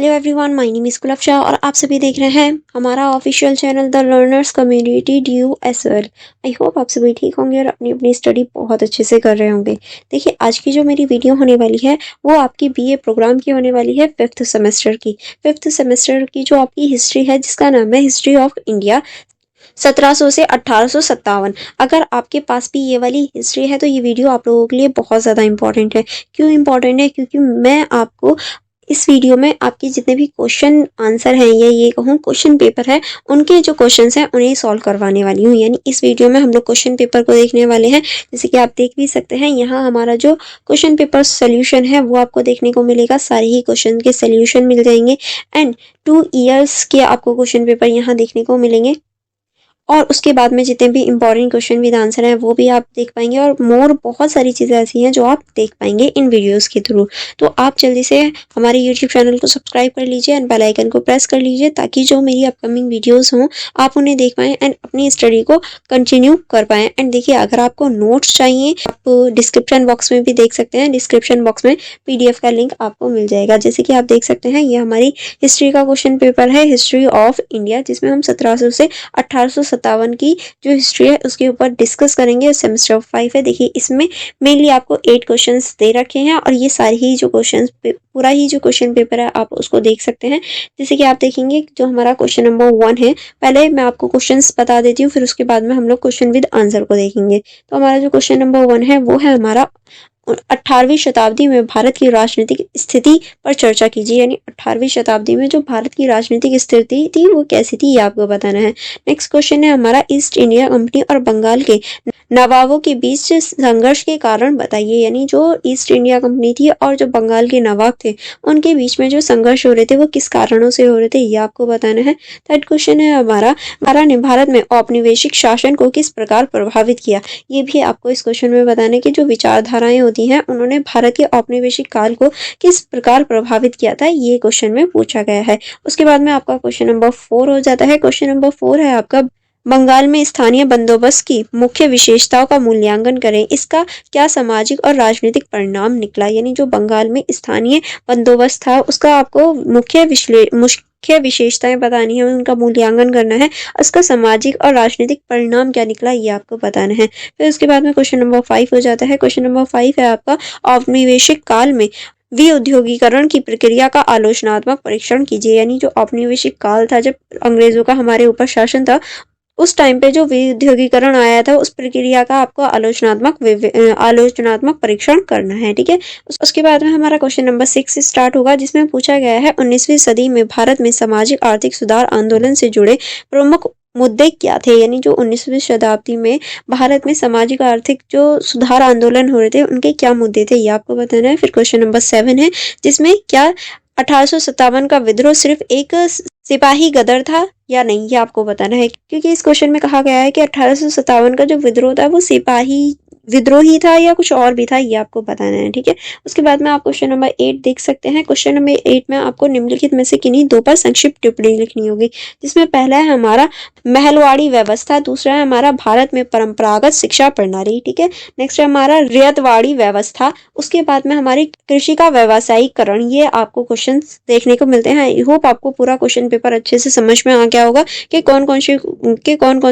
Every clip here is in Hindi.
Hello everyone, my name is Kulfasha और आप सभी देख रहे हैं हमारा official channel the learners community DUSL। I hope आप सभी ठीक होंगे और अपनी अपनी स्टडी बहुत अच्छे से कर रहे होंगे। देखिए, आज की जो मेरी वीडियो होने वाली है वो आपकी BA प्रोग्राम की होने वाली है फिफ्थ सेमेस्टर की जो आपकी हिस्ट्री है, जिसका नाम है हिस्ट्री ऑफ इंडिया 1700 से 1857। अगर आपके पास भी ये वाली हिस्ट्री है तो ये वीडियो आप लोगों के लिए बहुत ज़्यादा इंपॉर्टेंट है। क्यों इंपॉर्टेंट है? क्योंकि मैं आपको इस वीडियो में आपके जितने भी क्वेश्चन आंसर हैं या ये कहूँ क्वेश्चन पेपर है, उनके जो क्वेश्चंस हैं उन्हें सॉल्व करवाने वाली हूँ। यानी इस वीडियो में हम लोग क्वेश्चन पेपर को देखने वाले हैं। जैसे कि आप देख भी सकते हैं, यहाँ हमारा जो क्वेश्चन पेपर सोल्यूशन है वो आपको देखने को मिलेगा। सारे ही क्वेश्चन के सोल्यूशन मिल जाएंगे एंड 2 ईयर्स के आपको क्वेश्चन पेपर यहाँ देखने को मिलेंगे। और उसके बाद में जितने भी इंपॉर्टेंट क्वेश्चन विद आंसर हैं वो भी आप देख पाएंगे और मोर बहुत सारी चीज़ें ऐसी हैं जो आप देख पाएंगे इन वीडियोस के थ्रू। तो आप जल्दी से हमारे यूट्यूब चैनल को सब्सक्राइब कर लीजिए एंड बेल आइकन को प्रेस कर लीजिए, ताकि जो मेरी अपकमिंग वीडियोस हों आप उन्हें देख पाएँ एंड अपनी स्टडी को कंटिन्यू कर पाएँ। एंड देखिए, अगर आपको नोट्स चाहिए आप डिस्क्रिप्शन बॉक्स में भी देख सकते हैं। डिस्क्रिप्शन बॉक्स में PDF का लिंक आपको मिल जाएगा। जैसे कि आप देख सकते हैं, ये हमारी हिस्ट्री का क्वेश्चन पेपर है, हिस्ट्री ऑफ इंडिया, जिसमें हम 1700 से 1857 की जो हिस्ट्री है उसके ऊपर डिस्कस करेंगे। सेमेस्टर 5 है। देखिए, इसमें मेनली आपको 8 क्वेश्चंस दे रखे हैं और ये सारे ही जो क्वेश्चंस पूरा ही जो क्वेश्चन पेपर है आप उसको देख सकते हैं। जैसे कि आप देखेंगे, जो हमारा क्वेश्चन नंबर 1 है, पहले मैं आपको क्वेश्चंस बता देती हूँ, फिर उसके बाद में हम लोग क्वेश्चन विद आंसर को देखेंगे। तो हमारा जो क्वेश्चन नंबर 1 है वो है हमारा 18वीं शताब्दी में भारत की राजनीतिक स्थिति पर चर्चा कीजिए। यानी 18वीं शताब्दी में जो भारत की राजनीतिक स्थिति थी वो कैसी थी, ये आपको बताना है। नेक्स्ट क्वेश्चन है हमारा, ईस्ट इंडिया कंपनी और बंगाल के नवाबों के बीच संघर्ष के कारण बताइए। यानी जो ईस्ट इंडिया कंपनी थी और जो बंगाल के नवाब थे उनके बीच में जो संघर्ष हो रहे थे वो किस कारणों से हो रहे थे, ये आपको बताना है। थर्ड क्वेश्चन है हमारा, ने भारत में औपनिवेशिक शासन को किस प्रकार प्रभावित किया। ये भी आपको इस क्वेश्चन में बताना है कि जो विचारधाराएं होती हैं उन्होंने भारत के औपनिवेशिक काल को किस प्रकार प्रभावित किया था, ये क्वेश्चन में पूछा गया है। उसके बाद में आपका क्वेश्चन नंबर 4 हो जाता है। क्वेश्चन नंबर 4 है आपका, बंगाल में स्थानीय बंदोबस्त की मुख्य विशेषताओं का मूल्यांकन करें। इसका क्या सामाजिक और राजनीतिक परिणाम निकला। यानी जो बंगाल में स्थानीय बंदोबस्त था उसका आपको मुख्य विशेषताएं बतानी है, उनका मूल्यांकन करना है, उसका सामाजिक और राजनीतिक परिणाम क्या निकला, ये आपको बताना है। फिर उसके बाद में क्वेश्चन नंबर 5 हो जाता है। क्वेश्चन नंबर 5 है आपका, औपनिवेशिक काल में विउद्योगीकरण की प्रक्रिया का आलोचनात्मक परीक्षण कीजिए। यानी जो औपनिवेशिक काल था, जब अंग्रेजों का हमारे ऊपर शासन था, उस टाइम पे जो विउद्योगीकरण आया था उस प्रक्रिया का आपको आलोचनात्मक परीक्षण करना है। ठीक है, उसके बाद में हमारा क्वेश्चन नंबर 6 स्टार्ट होगा, जिसमें पूछा गया है 19वीं सदी में भारत में सामाजिक आर्थिक सुधार आंदोलन से जुड़े प्रमुख मुद्दे क्या थे। यानी जो 19वीं शताब्दी में भारत में सामाजिक आर्थिक जो सुधार आंदोलन हो रहे थे उनके क्या मुद्दे थे, ये आपको बताना है। फिर क्वेश्चन नंबर 7 है, जिसमें क्या 1857 का विद्रोह सिर्फ एक सिपाही गदर था या नहीं, ये आपको बताना है। क्योंकि इस क्वेश्चन में कहा गया है कि 1857 का जो विद्रोह था वो सिपाही विद्रोह ही था या कुछ और भी था, ये आपको बताना है। ठीक है, उसके बाद में आप क्वेश्चन नंबर 8 देख सकते हैं। क्वेश्चन नंबर 8 में आपको निम्नलिखित में से किन्हीं 2 पर संक्षिप्त टिप्पणी लिखनी होगी। जिसमें पहला है हमारा महलवाड़ी व्यवस्था, दूसरा है हमारा भारत में परंपरागत शिक्षा प्रणाली। ठीक है, नेक्स्ट है हमारा रियतवाड़ी व्यवस्था, उसके बाद में हमारी कृषि का व्यावसायीकरण। ये आपको क्वेश्चन देखने को मिलते हैं। आई होप आपको पूरा क्वेश्चन पेपर अच्छे से समझ में आ गया होगा कि कौन कौन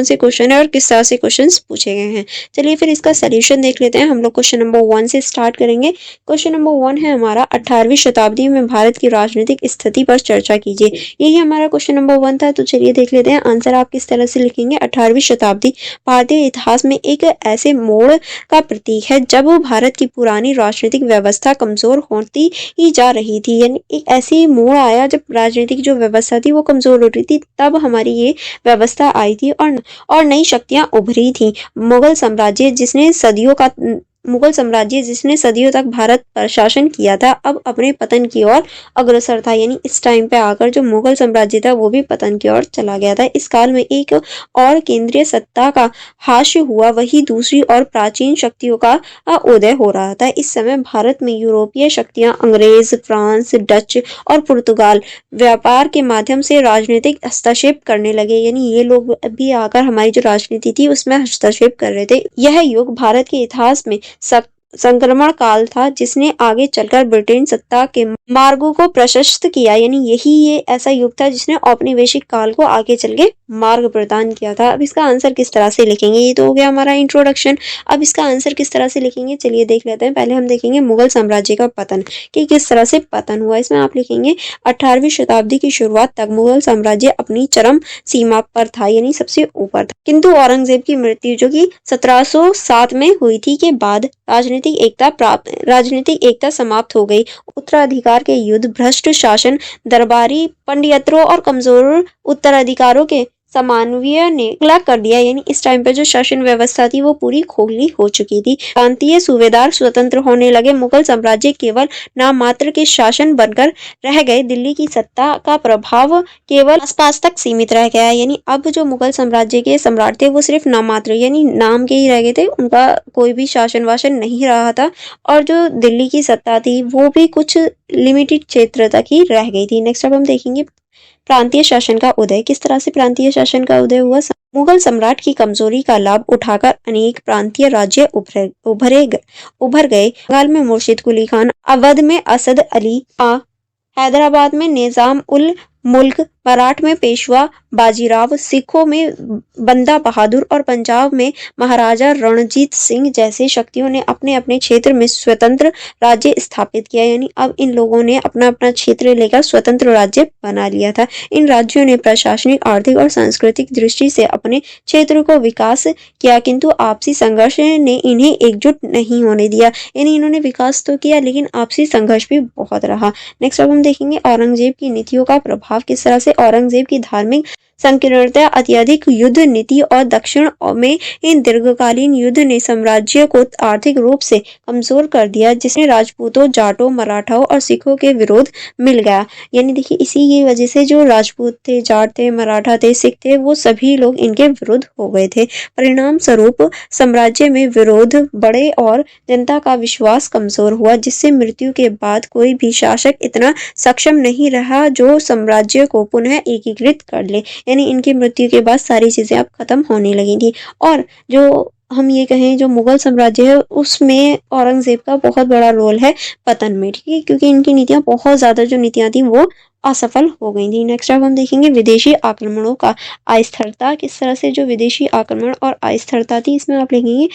से क्वेश्चन है और किस तरह से क्वेश्चन पूछे गए हैं। चलिए फिर इसका सोल्यूशन देख लेते हैं। हम लोग क्वेश्चन नंबर 1 से स्टार्ट करेंगे। क्वेश्चन नंबर 1 है हमारा, 18वीं शताब्दी में भारत की राजनीतिक स्थिति पर चर्चा कीजिए। यही हमारा क्वेश्चन नंबर 1 था। तो चलिए देख लेते हैं आंसर आप किस तरह से लिखेंगे। 18वीं शताब्दी भारतीय इतिहास में एक ऐसे मोड़ का प्रतीक है जब भारत की पुरानी राजनीतिक व्यवस्था कमजोर होती ही जा रही थी। यानी एक ऐसी मोड़ आया जब राजनीतिक जो व्यवस्था थी वो कमजोर हो रही थी, तब हमारी ये व्यवस्था आई थी और नई शक्तियां उभरी थी। मुगल साम्राज्य जिसने सदियों तक भारत पर शासन किया था, अब अपने पतन की ओर अग्रसर था। यानी इस टाइम पे आकर जो मुगल साम्राज्य था वो भी पतन की ओर चला गया था। इस काल में एक और केंद्रीय सत्ता का हास्य हुआ, वही दूसरी और प्राचीन शक्तियों का उदय हो रहा था। इस समय भारत में यूरोपीय शक्तियां अंग्रेज, फ्रांस, डच और पुर्तगाल व्यापार के माध्यम से राजनीतिक हस्तक्षेप करने लगे। यानी ये लोग भी आकर हमारी जो राजनीति थी उसमें हस्तक्षेप कर रहे थे। यह युग भारत के इतिहास में संक्रमण काल था जिसने आगे चलकर ब्रिटेन सत्ता के मार्गों को प्रशस्त किया। यानी यही ये ऐसा युग था जिसने औपनिवेशिक काल को आगे चल के मार्ग प्रदान किया था। अब इसका आंसर किस तरह से लिखेंगे, ये तो हो गया हमारा इंट्रोडक्शन। अब इसका आंसर किस तरह से लिखेंगे, चलिए देख लेते हैं। पहले हम देखेंगे मुगल साम्राज्य का पतन कि किस तरह से पतन हुआ। इसमें आप लिखेंगे 18वीं शताब्दी की शुरुआत तक मुगल साम्राज्य अपनी चरम सीमा पर था, यानी सबसे ऊपर था। किंतु औरंगजेब की मृत्यु जो कि 1707 में हुई थी के बाद राजनीतिक एकता समाप्त हो गई। उत्तराधिकार के युद्ध, भ्रष्ट शासन, दरबारी पंडितों और कमजोर उत्तराधिकारों के समन्वय ने अलग कर दिया। यानी इस टाइम पे जो शासन व्यवस्था थी वो पूरी खोखली हो चुकी थी। प्रांतीय सूबेदार स्वतंत्र होने लगे। मुगल साम्राज्य केवल नाम मात्र के शासन बनकर रह गए। दिल्ली की सत्ता का प्रभाव केवल आसपास तक सीमित रह गया। यानी अब जो मुगल साम्राज्य के सम्राट थे वो सिर्फ नाम मात्र यानी नाम के ही रह गए थे, उनका कोई भी शासन वासन नहीं रहा था। और जो दिल्ली की सत्ता थी वो भी कुछ लिमिटेड क्षेत्र तक ही रह गई थी। नेक्स्ट अब हम देखेंगे प्रांतीय शासन का उदय। किस तरह से प्रांतीय शासन का उदय हुआ। मुगल सम्राट की कमजोरी का लाभ उठाकर अनेक प्रांतीय राज्य उभर गए। बंगाल में मुर्शिद कुली खान, अवध में असद अली खां, हैदराबाद में निजाम उल मुल्क, मराठ में पेशवा बाजीराव, सिखों में बंदा बहादुर और पंजाब में महाराजा रणजीत सिंह जैसे शक्तियों ने अपने अपने क्षेत्र में स्वतंत्र राज्य स्थापित किया। यानी अब इन लोगों ने अपना अपना क्षेत्र लेकर स्वतंत्र राज्य बना लिया था। इन राज्यों ने प्रशासनिक, आर्थिक और सांस्कृतिक दृष्टि से अपने क्षेत्र को विकास किया, किंतु आपसी संघर्ष ने इन्हें एकजुट नहीं होने दिया। यानी इन्होंने विकास तो किया लेकिन आपसी संघर्ष भी बहुत रहा। नेक्स्ट अब हम देखेंगे औरंगजेब की नीतियों का प्रभाव। किस तरह से औरंगजेब की धार्मिक संकीर्णता, अत्यधिक युद्ध नीति और दक्षिण में इन दीर्घकालीन युद्ध ने साम्राज्य को आर्थिक रूप से कमजोर कर दिया, जिसने राजपूतों, जाटों, मराठाओं और सिखों के विरोध मिल गया। यानी देखिए इसी की वजह से जो राजपूत थे, जाट थे, मराठा थे, सिख थे, वो सभी लोग इनके विरुद्ध हो गए थे। परिणाम स्वरूप साम्राज्य में विरोध बढ़े और जनता का विश्वास कमजोर हुआ, जिससे मृत्यु के बाद कोई भी शासक इतना सक्षम नहीं रहा जो साम्राज्य को पुनः एकीकृत कर ले। यानी इनकी मृत्यु के बाद सारी चीजें अब खत्म होने लगी थी। और जो हम ये कहें जो मुगल साम्राज्य है उसमें औरंगजेब का बहुत बड़ा रोल है पतन में, ठीक है, क्योंकि इनकी नीतियां बहुत ज्यादा जो नीतियां थी वो असफल हो गई थी। नेक्स्ट अब हम देखेंगे विदेशी आक्रमणों का अस्थिरता। किस तरह से जो विदेशी आक्रमण और अस्थिरता थी, इसमें आप लिखेंगे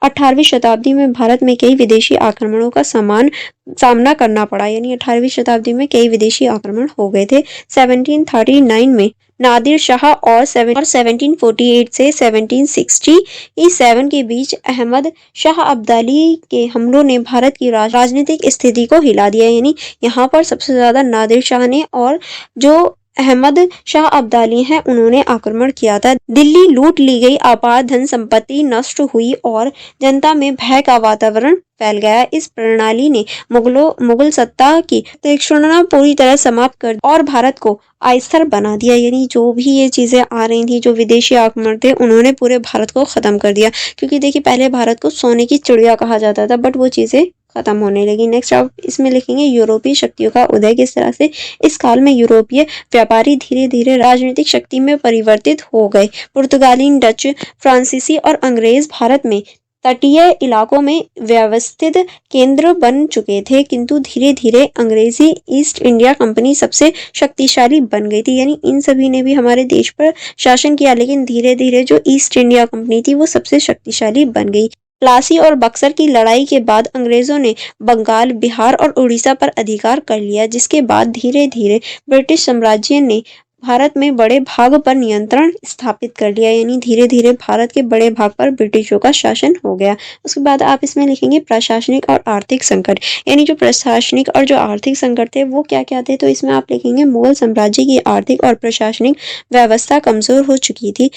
18वीं शताब्दी में भारत में कई विदेशी आक्रमणों का सामना करना पड़ा। यानी 18वीं शताब्दी में कई विदेशी आक्रमण हो गए थे। 1739 में नादिर शाह और 1748 से 1767 के बीच अहमद शाह अब्दाली के हमलों ने भारत की राजनीतिक स्थिति को हिला दिया। यानी यहाँ पर सबसे ज्यादा नादिर शाह ने और जो अहमद शाह अब्दाली हैं उन्होंने आक्रमण किया था। दिल्ली लूट ली गई, अपार धन संपत्ति नष्ट हुई और जनता में भय का वातावरण फैल गया। इस प्रणाली ने मुगल सत्ता की तीक्ष्णता पूरी तरह समाप्त कर और भारत को अस्थिर बना दिया। यानी जो भी ये चीजें आ रही थी, जो विदेशी आक्रमण थे, उन्होंने पूरे भारत को खत्म कर दिया। क्योंकि देखिए पहले भारत को सोने की चिड़िया कहा जाता था, बट वो चीजें खत्म होने लगी। नेक्स्ट आप इसमें लिखेंगे यूरोपीय शक्तियों का उदय। किस तरह से इस काल में यूरोपीय व्यापारी धीरे धीरे राजनीतिक शक्ति में परिवर्तित हो गए। पुर्तगाली, डच, फ्रांसीसी और अंग्रेज भारत में तटीय इलाकों में व्यवस्थित केंद्र बन चुके थे, किंतु धीरे धीरे अंग्रेजी ईस्ट इंडिया कंपनी सबसे शक्तिशाली बन गई थी। यानी इन सभी ने भी हमारे देश पर शासन किया, लेकिन धीरे धीरे जो ईस्ट इंडिया कंपनी थी वो सबसे शक्तिशाली बन गई। प्लासी और बक्सर की लड़ाई के बाद अंग्रेजों ने बंगाल, बिहार और उड़ीसा पर अधिकार कर लिया, जिसके बाद धीरे धीरे ब्रिटिश साम्राज्य ने भारत में बड़े भाग पर नियंत्रण स्थापित कर लिया। यानी धीरे धीरे भारत के बड़े भाग पर ब्रिटिशों का शासन हो गया। उसके बाद आप इसमें लिखेंगे प्रशासनिक और आर्थिक संकट। यानी जो प्रशासनिक और जो आर्थिक संकट थे वो क्या क्या थे, तो इसमें आप लिखेंगे मुगल साम्राज्य की आर्थिक और प्रशासनिक व्यवस्था कमजोर हो चुकी थी।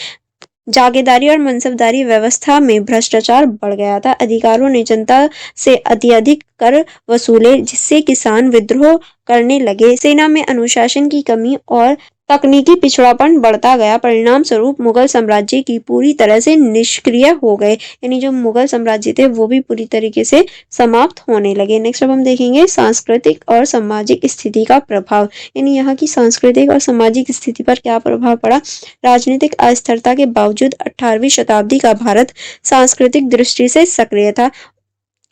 जागीरदारी और मनसबदारी व्यवस्था में भ्रष्टाचार बढ़ गया था। अधिकारियों ने जनता से अत्यधिक कर वसूले, जिससे किसान विद्रोह करने लगे। सेना में अनुशासन की कमी और तकनीकी पिछड़ापन बढ़ता गया। परिणाम स्वरूप मुगल साम्राज्य की पूरी तरह से निष्क्रिय हो गए। यानी जो मुगल साम्राज्य थे वो भी पूरी तरीके से समाप्त होने लगे। नेक्स्ट अब हम देखेंगे सांस्कृतिक और सामाजिक स्थिति का प्रभाव। यानी यहाँ की सांस्कृतिक और सामाजिक स्थिति पर क्या प्रभाव पड़ा। राजनीतिक अस्थिरता के बावजूद 18वीं शताब्दी का भारत सांस्कृतिक दृष्टि से सक्रिय था।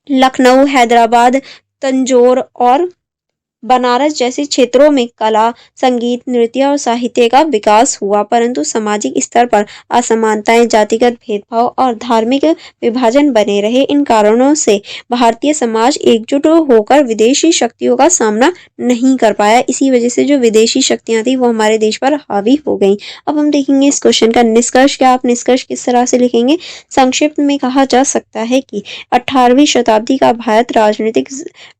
लखनऊ, हैदराबाद, तंजौर और बनारस जैसे क्षेत्रों में कला, संगीत, नृत्य और साहित्य का विकास हुआ, परंतु सामाजिक स्तर पर असमानताएं, जातिगत भेदभाव और धार्मिक विभाजन बने रहे। इन कारणों से भारतीय समाज एकजुट होकर विदेशी शक्तियों का सामना नहीं कर पाया। इसी वजह से जो विदेशी शक्तियां थी वो हमारे देश पर हावी हो गई। अब हम देखेंगे इस क्वेश्चन का निष्कर्ष। क्या आप निष्कर्ष किस तरह से लिखेंगे? संक्षिप्त में कहा जा सकता है कि 18वीं शताब्दी का भारत राजनीतिक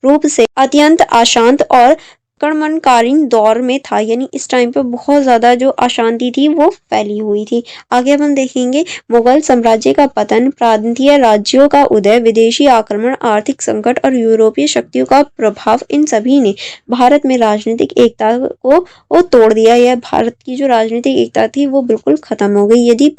रूप से अत्यंत अशांत और आक्रमणकारी दौर में था, यानी इस टाइम पे बहुत ज्यादा जो अशांति थी वो फैली हुई थी। आगे अब हम देखेंगे मुगल साम्राज्य का पतन, प्रांतीय राज्यों का उदय, विदेशी आक्रमण, आर्थिक संकट और यूरोपीय शक्तियों का प्रभाव, इन सभी ने भारत में राजनीतिक एकता को वो तोड़ दिया। यह भारत की जो राजनीतिक एकता थी वो बिल्कुल खत्म हो गई। यही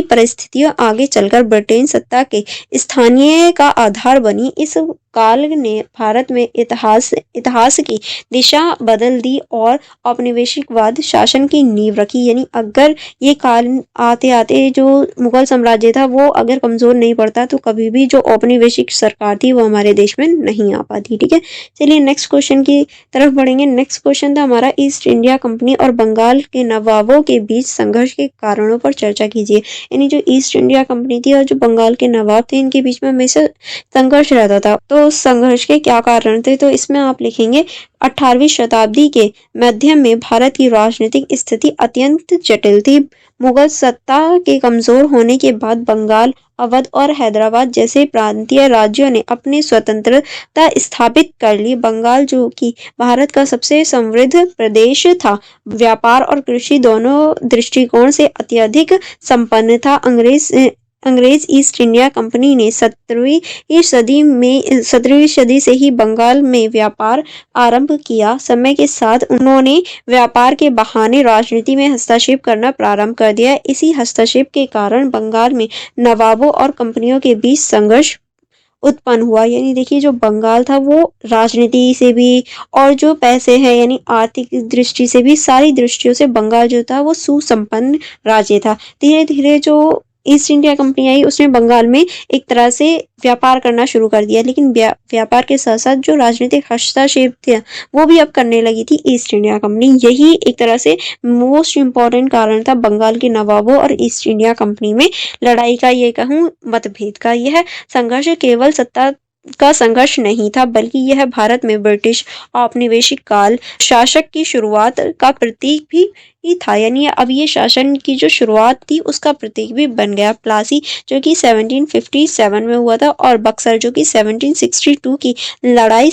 परिस्थितियां आगे चलकर ब्रिटेन सत्ता के स्थानीय का आधार बनी। इस काल ने भारत में इतिहास की दिशा बदल दी और औपनिवेशिकवाद शासन की नींव रखी। यानी अगर ये काल आते आते जो मुगल साम्राज्य था वो अगर कमजोर नहीं पड़ता तो कभी भी जो औपनिवेशिक सरकार थी वो हमारे देश में नहीं आ पाती। ठीक है, चलिए नेक्स्ट क्वेश्चन की तरफ बढ़ेंगे। नेक्स्ट क्वेश्चन था हमारा, ईस्ट इंडिया कंपनी और बंगाल के नवाबों के बीच संघर्ष के कारणों पर चर्चा कीजिए। यानी जो ईस्ट इंडिया कंपनी थी और जो बंगाल के नवाब थे इनके बीच में हमेशा संघर्ष रहता था, तो उस संघर्ष के क्या कारण थे? तो इसमें आप लिखेंगे 18वीं शताब्दी के मध्य में भारत की राजनीतिक स्थिति अत्यंत जटिल थी। मुगल सत्ता के कमजोर होने के बाद बंगाल, अवध और हैदराबाद जैसे प्रांतीय राज्यों ने अपनी स्वतंत्रता स्थापित कर ली। बंगाल जो कि भारत का सबसे समृद्ध प्रदेश था, व्यापार और कृषि दोनों दृष्टिकोण से अत्यधिक संपन्न था। अंग्रेज ईस्ट इंडिया कंपनी ने 17वीं सदी से ही बंगाल में व्यापार आरंभ किया। समय के साथ उन्होंने व्यापार के बहाने राजनीति में हस्तक्षेप करना प्रारंभ कर दिया। इसी हस्तक्षेप के कारण बंगाल में नवाबों और कंपनियों के बीच संघर्ष उत्पन्न हुआ। यानी देखिए जो बंगाल था वो राजनीति से भी और जो पैसे हैं यानी आर्थिक दृष्टि से भी, सारी दृष्टियों से बंगाल जो था वो सुसंपन्न राज्य था। धीरे धीरे जो ईस्ट इंडिया कंपनी आई उसने बंगाल में एक तरह से व्यापार करना शुरू कर दिया, लेकिन व्यापार के साथ साथ जो राजनीतिक हस्तक्षेप थे वो भी अब करने लगी थी ईस्ट इंडिया कंपनी। यही एक तरह से मोस्ट इम्पोर्टेंट कारण था बंगाल के नवाबों और ईस्ट इंडिया कंपनी में लड़ाई का, ये कहूँ मतभेद का। यह संघर्ष केवल सत्ता का संघर्ष नहीं था, बल्कि यह भारत में ब्रिटिश औपनिवेशिक काल शासक की शुरुआत का प्रतीक भी था। यानी अब ये शासन की जो शुरुआत थी उसका प्रतीक भी बन गया। प्लासी जो कि 1757 में हुआ था और बक्सर जो कि 1762 की लड़ाई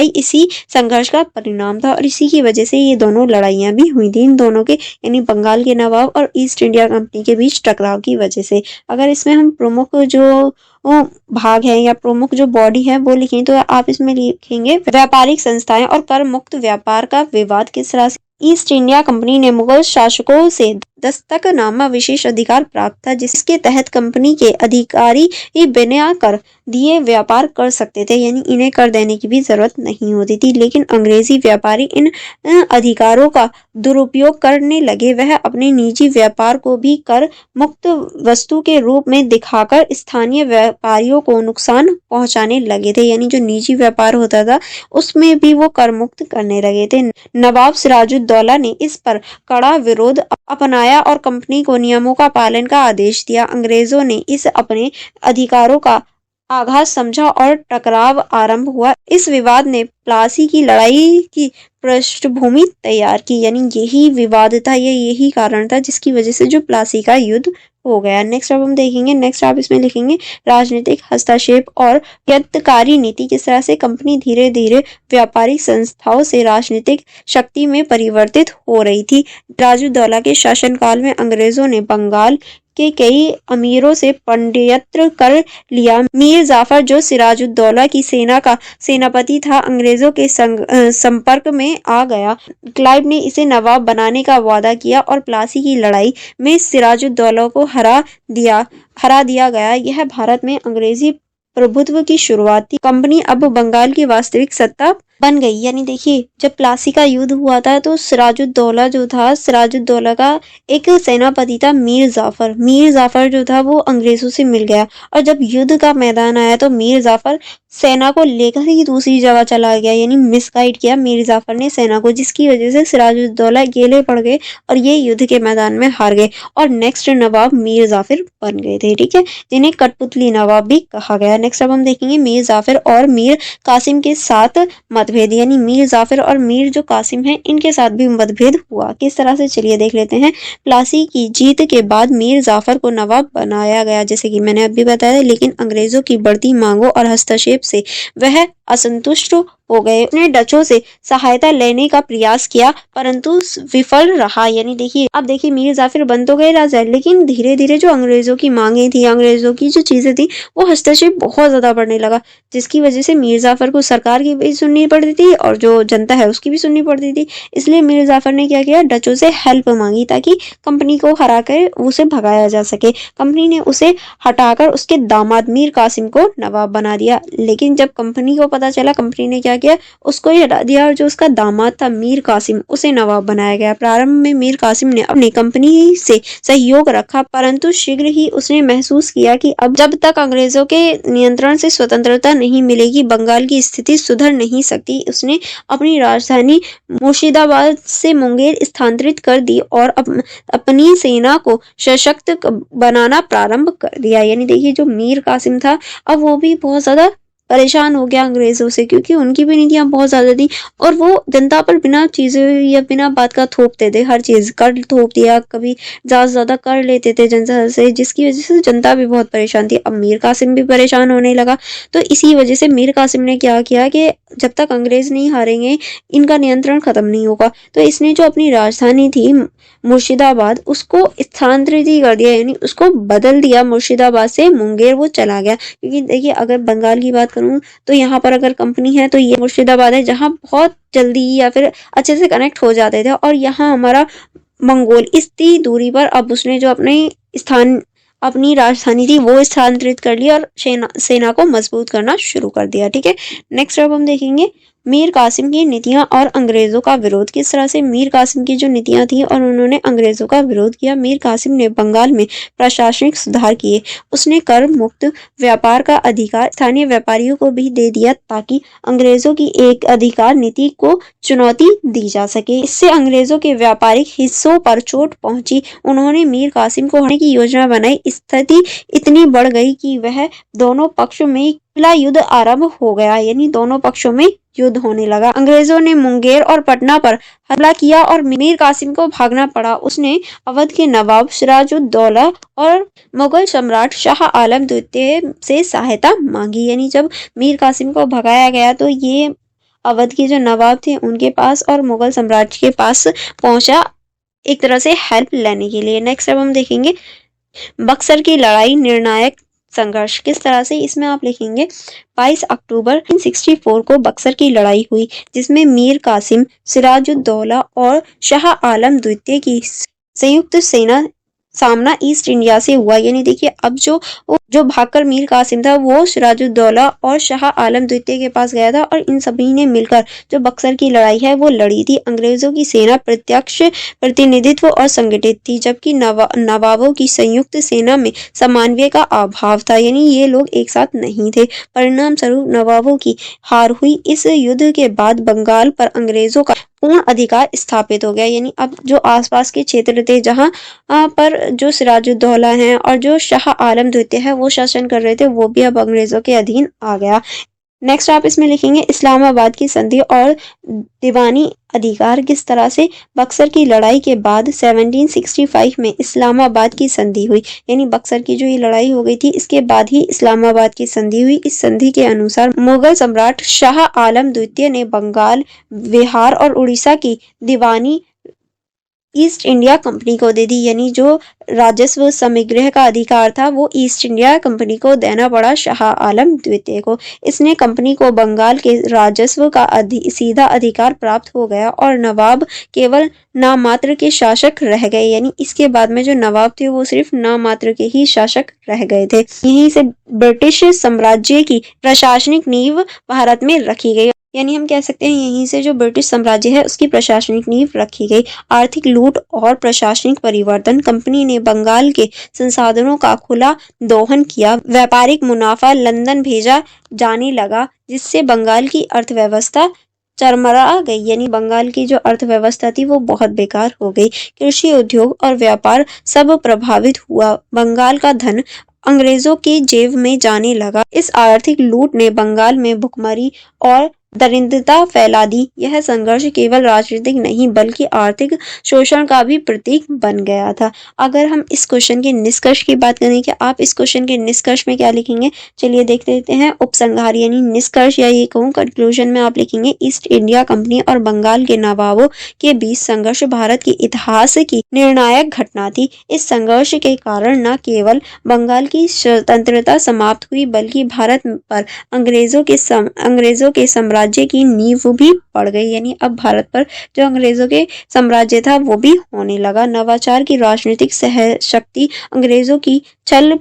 इसी संघर्ष का परिणाम था और इसी की वजह से ये दोनों लड़ाइयां भी हुई थी इन दोनों के, यानी बंगाल के नवाब और ईस्ट इंडिया कंपनी के बीच टकराव की वजह से। अगर इसमें हम प्रमुख जो भाग है या प्रमुख जो बॉडी है वो लिखें तो आप इसमें लिखेंगे व्यापारिक संस्थाएं और कर मुक्त व्यापार का विवाद किस तरह से। ईस्ट इंडिया कंपनी ने मुगल शासकों से दस्तकनामा विशेष अधिकार प्राप्त था, जिसके तहत कंपनी के अधिकारी बिना कर दिए व्यापार कर सकते थे, यानी इन्हें कर देने की भी जरूरत नहीं होती थी। लेकिन अंग्रेजी व्यापारी इन अधिकारों का दुरुपयोग करने लगे। वह अपने निजी व्यापार को भी कर मुक्त वस्तु के रूप में दिखाकर स्थानीय व्यापारियों को नुकसान पहुंचाने लगे थे, यानी जो निजी व्यापार होता था उसमें भी वो कर मुक्त करने लगे थे। नवाब सिराजुद्दौला ने इस पर कड़ा विरोध अपनाया और कंपनी को नियमों का पालन का आदेश दिया। अंग्रेजों ने इस अपने अधिकारों का आघात समझा और टकराव आरंभ हुआ। इस विवाद ने प्लासी की लड़ाई की पृष्ठभूमि तैयार की, यानी यही विवाद था, यही कारण था जिसकी वजह से जो प्लासी का युद्ध हो गया। नेक्स्ट अब हम देखेंगे, नेक्स्ट आप इसमें लिखेंगे राजनीतिक हस्तक्षेप और यत्नकारी नीति। किस तरह से कंपनी धीरे धीरे व्यापारिक संस्थाओं से राजनीतिक शक्ति में परिवर्तित हो रही थी। सिराजुद्दौला के शासनकाल में अंग्रेजों ने बंगाल के कई अमीरों से पंडियत्र कर लिया। मीर जाफर जो सिराजुद्दौला की सेना का सेनापति था अंग्रेजों के संपर्क में आ गया। क्लाइव ने इसे नवाब बनाने का वादा किया और प्लासी की लड़ाई में सिराजुद्दौला को हरा दिया गया। यह भारत में अंग्रेजी प्रभुत्व की शुरुआत थी। कंपनी अब बंगाल की वास्तविक सत्ता बन गई। यानी देखिए जब प्लासी का युद्ध हुआ था तो सिराजुद्दौला जो था, सिराजुद्दौला का एक सेनापति था मीर जाफर। मीर जाफर जो था वो अंग्रेजों से मिल गया और जब युद्ध का मैदान आया तो मीर जाफर सेना को लेकर ही दूसरी जगह चला गया, यानी मिसगाइड किया मीर जाफर ने सेना को, जिसकी वजह से सिराजुद्दौला अकेले पड़ गए और ये युद्ध के मैदान में हार गए और नेक्स्ट नवाब मीर जाफर बन गए थे। ठीक है, जिन्हें कठपुतली नवाब भी कहा गया। नेक्स्ट अब हम देखेंगे मीर जाफर और मीर कासिम के साथ मतभेद, यानी मीर जाफर और मीर जो कासिम है इनके साथ भी मतभेद हुआ। किस तरह से, चलिए देख लेते हैं। प्लासी की जीत के बाद मीर जाफर को नवाब बनाया गया, जैसे कि मैंने अभी बताया, लेकिन अंग्रेजों की बढ़ती मांगों और हस्तक्षेप से वह असंतुष्ट हो गए। उन्हें डचों से सहायता लेने का प्रयास किया परंतु विफल रहा। यानी देखिए, अब देखिए मीर जाफर बन तो गए राजा, लेकिन धीरे धीरे जो अंग्रेजों की मांगे थी, अंग्रेजों की जो चीजें थी, वो हस्तक्षेप बहुत ज्यादा बढ़ने लगा, जिसकी वजह से मीर जाफर को सरकार की भी सुननी पड़ती थी और जो जनता है उसकी भी सुननी पड़ती थी। इसलिए मीर जाफर ने क्या किया, डचों से हेल्प मांगी ताकि कंपनी को हराकर उसे भगाया जा सके। कंपनी ने उसे हटाकर उसके दामाद मीर कासिम को नवाब बना दिया, लेकिन जब कंपनी को पता चला, कंपनी ने क्या किया, उसको ही हटा दिया और जो उसका दामाद था मीर कासिम, उसे नवाब बनाया गया। प्रारंभ में मीर कासिम ने अपनी कंपनी से सहयोग रखा परंतु शीघ्र ही उसने महसूस किया कि अब जब तक अंग्रेजों के नियंत्रण से स्वतंत्रता नहीं मिलेगी बंगाल की स्थिति सुधर नहीं सकती। उसने अपनी राजधानी मुर्शिदाबाद से मुंगेर स्थानांतरित कर दी और अपनी सेना को सशक्त बनाना प्रारंभ कर दिया। यानी देखिए जो मीर कासिम था अब वो भी बहुत ज्यादा परेशान हो गया अंग्रेजों से, क्योंकि उनकी भी नीतियां बहुत ज्यादा थी और वो जनता पर बिना चीजें या बिना बात का थोपते थे, हर चीज कर थोप दिया, कभी ज्यादा कर लेते थे जनता से, जिसकी वजह से जनता भी बहुत परेशान थी। अब मीर कासिम भी परेशान होने लगा, तो इसी वजह से मीर कासिम ने क्या किया कि जब तक अंग्रेज नहीं हारेंगे इनका नियंत्रण खत्म नहीं होगा, तो इसने जो अपनी राजधानी थी मुर्शिदाबाद उसको स्थानांतरित कर दिया, यानी उसको बदल दिया, मुर्शिदाबाद से मुंगेर वो चला गया। क्योंकि देखिए अगर बंगाल की बात करूं तो यहाँ पर अगर कंपनी है तो ये मुर्शिदाबाद है, जहाँ बहुत जल्दी या फिर अच्छे से कनेक्ट हो जाते थे, और यहाँ हमारा मंगोल इतनी दूरी पर। अब उसने जो अपनी राजधानी थी वो स्थानांतरित कर ली और सेना को मजबूत करना शुरू कर दिया। ठीक है, नेक्स्ट अब हम देखेंगे मीर कासिम की नीतियां और अंग्रेजों का विरोध। किस तरह से मीर कासिम की जो नीतियां थी और उन्होंने अंग्रेजों का विरोध किया। मीर कासिम ने बंगाल में प्रशासनिक सुधार किए, उसने कर मुक्त व्यापार का अधिकार स्थानीय व्यापारियों को भी दे दिया ताकि अंग्रेजों की एक अधिकार नीति को चुनौती दी जा सके। इससे अंग्रेजों के व्यापारिक हिस्सों पर चोट पहुंची। उन्होंने मीर कासिम को हटाने की योजना बनाई। स्थिति इतनी बढ़ गई कि वह दोनों पक्षों में खुला युद्ध आरंभ हो गया, यानी दोनों पक्षों में युद्ध होने लगा। अंग्रेजों ने मुंगेर और पटना पर हमला किया और मीर कासिम को भागना पड़ा। उसने अवध के नवाब सिराजुद्दौला और मुगल सम्राट शाह आलम द्वितीय से सहायता मांगी। यानी जब मीर कासिम को भगाया गया तो ये अवध के जो नवाब थे उनके पास और मुगल सम्राट के पास पहुंचा, एक तरह से हेल्प लेने के लिए। नेक्स्ट अब हम देखेंगे बक्सर की लड़ाई निर्णायक संघर्ष। किस तरह से, इसमें आप लिखेंगे 22 अक्टूबर 1964 को बक्सर की लड़ाई हुई, जिसमें मीर कासिम, सिराजुद्दौला और शाह आलम द्वितीय की संयुक्त सेना सामना ईस्ट इंडिया से हुआ। यानी देखिए अब जो भागकर मीर कासिम था वो सिराजुद्दौला और शाह आलम द्वितीय के पास गया था और इन सभी ने मिलकर जो बक्सर की लड़ाई है वो लड़ी थी। अंग्रेजों की सेना प्रत्यक्ष प्रतिनिधित्व और संगठित थी, जबकि नवाबों की संयुक्त सेना में समन्वय का अभाव था, यानी ये लोग एक साथ नहीं थे। परिणाम स्वरूप नवाबों की हार हुई। इस युद्ध के बाद बंगाल पर अंग्रेजों का पूर्ण अधिकार स्थापित हो गया। यानी अब जो आसपास के क्षेत्र थे जहां पर जो सिराजुद्दौला हैं और जो शाह आलम द्वितीय है वो शासन कर रहे थे, वो भी अब अंग्रेजों के अधीन आ गया। नेक्स्ट आप इसमें लिखेंगे इस्लामाबाद की संधि और दीवानी अधिकार। किस तरह से, बक्सर की लड़ाई के बाद 1765 में इस्लामाबाद की संधि हुई, यानी बक्सर की जो ये लड़ाई हो गई थी इसके बाद ही इस्लामाबाद की संधि हुई। इस संधि के अनुसार मुगल सम्राट शाह आलम द्वितीय ने बंगाल, बिहार और उड़ीसा की दीवानी ईस्ट इंडिया कंपनी को दे दी, यानी जो राजस्व संग्रह का अधिकार था वो ईस्ट इंडिया कंपनी को देना पड़ा शाह आलम द्वितीय को। इसने कंपनी को बंगाल के राजस्व का सीधा अधिकार प्राप्त हो गया और नवाब केवल नामात्र के शासक रह गए, यानी इसके बाद में जो नवाब थे वो सिर्फ नामात्र के ही शासक रह गए थे। यहीं से ब्रिटिश साम्राज्य की प्रशासनिक नींव भारत में रखी गई, यानी हम कह सकते हैं यहीं से जो ब्रिटिश साम्राज्य है उसकी प्रशासनिक नींव रखी गई। आर्थिक लूट और प्रशासनिक परिवर्तन, कंपनी ने बंगाल के संसाधनों का खुला दोहन किया, व्यापारिक मुनाफा लंदन भेजा जाने लगा, जिससे बंगाल की अर्थव्यवस्था चरमरा गई, यानी बंगाल की जो अर्थव्यवस्था थी वो बहुत बेकार हो गई। कृषि, उद्योग और व्यापार सब प्रभावित हुआ। बंगाल का धन अंग्रेजों की जेब में जाने लगा। इस आर्थिक लूट ने बंगाल में भुखमरी और दरिद्रता फैला दी। यह संघर्ष केवल राजनीतिक नहीं बल्कि आर्थिक शोषण का भी प्रतीक बन गया था। अगर हम इस क्वेश्चन के निष्कर्ष की बात करें कि आप इस क्वेश्चन के निष्कर्ष में क्या लिखेंगे, चलिए देख लेते हैं। उपसंहार यानी निष्कर्ष, या ये कहूँ कंक्लूजन में आप लिखेंगे ईस्ट इंडिया कंपनी और बंगाल के नवाबों के बीच संघर्ष भारत के इतिहास की निर्णायक घटना थी। इस संघर्ष के कारण न केवल बंगाल की स्वतंत्रता समाप्त हुई बल्कि भारत पर अंग्रेजों के साम्राज्य की नींव भी पड़ गई, यानी अब भारत पर जो अंग्रेजों के साम्राज्य था वो भी होने लगा। नवाचार की राजनीतिक शक्ति, अंग्रेजों की छल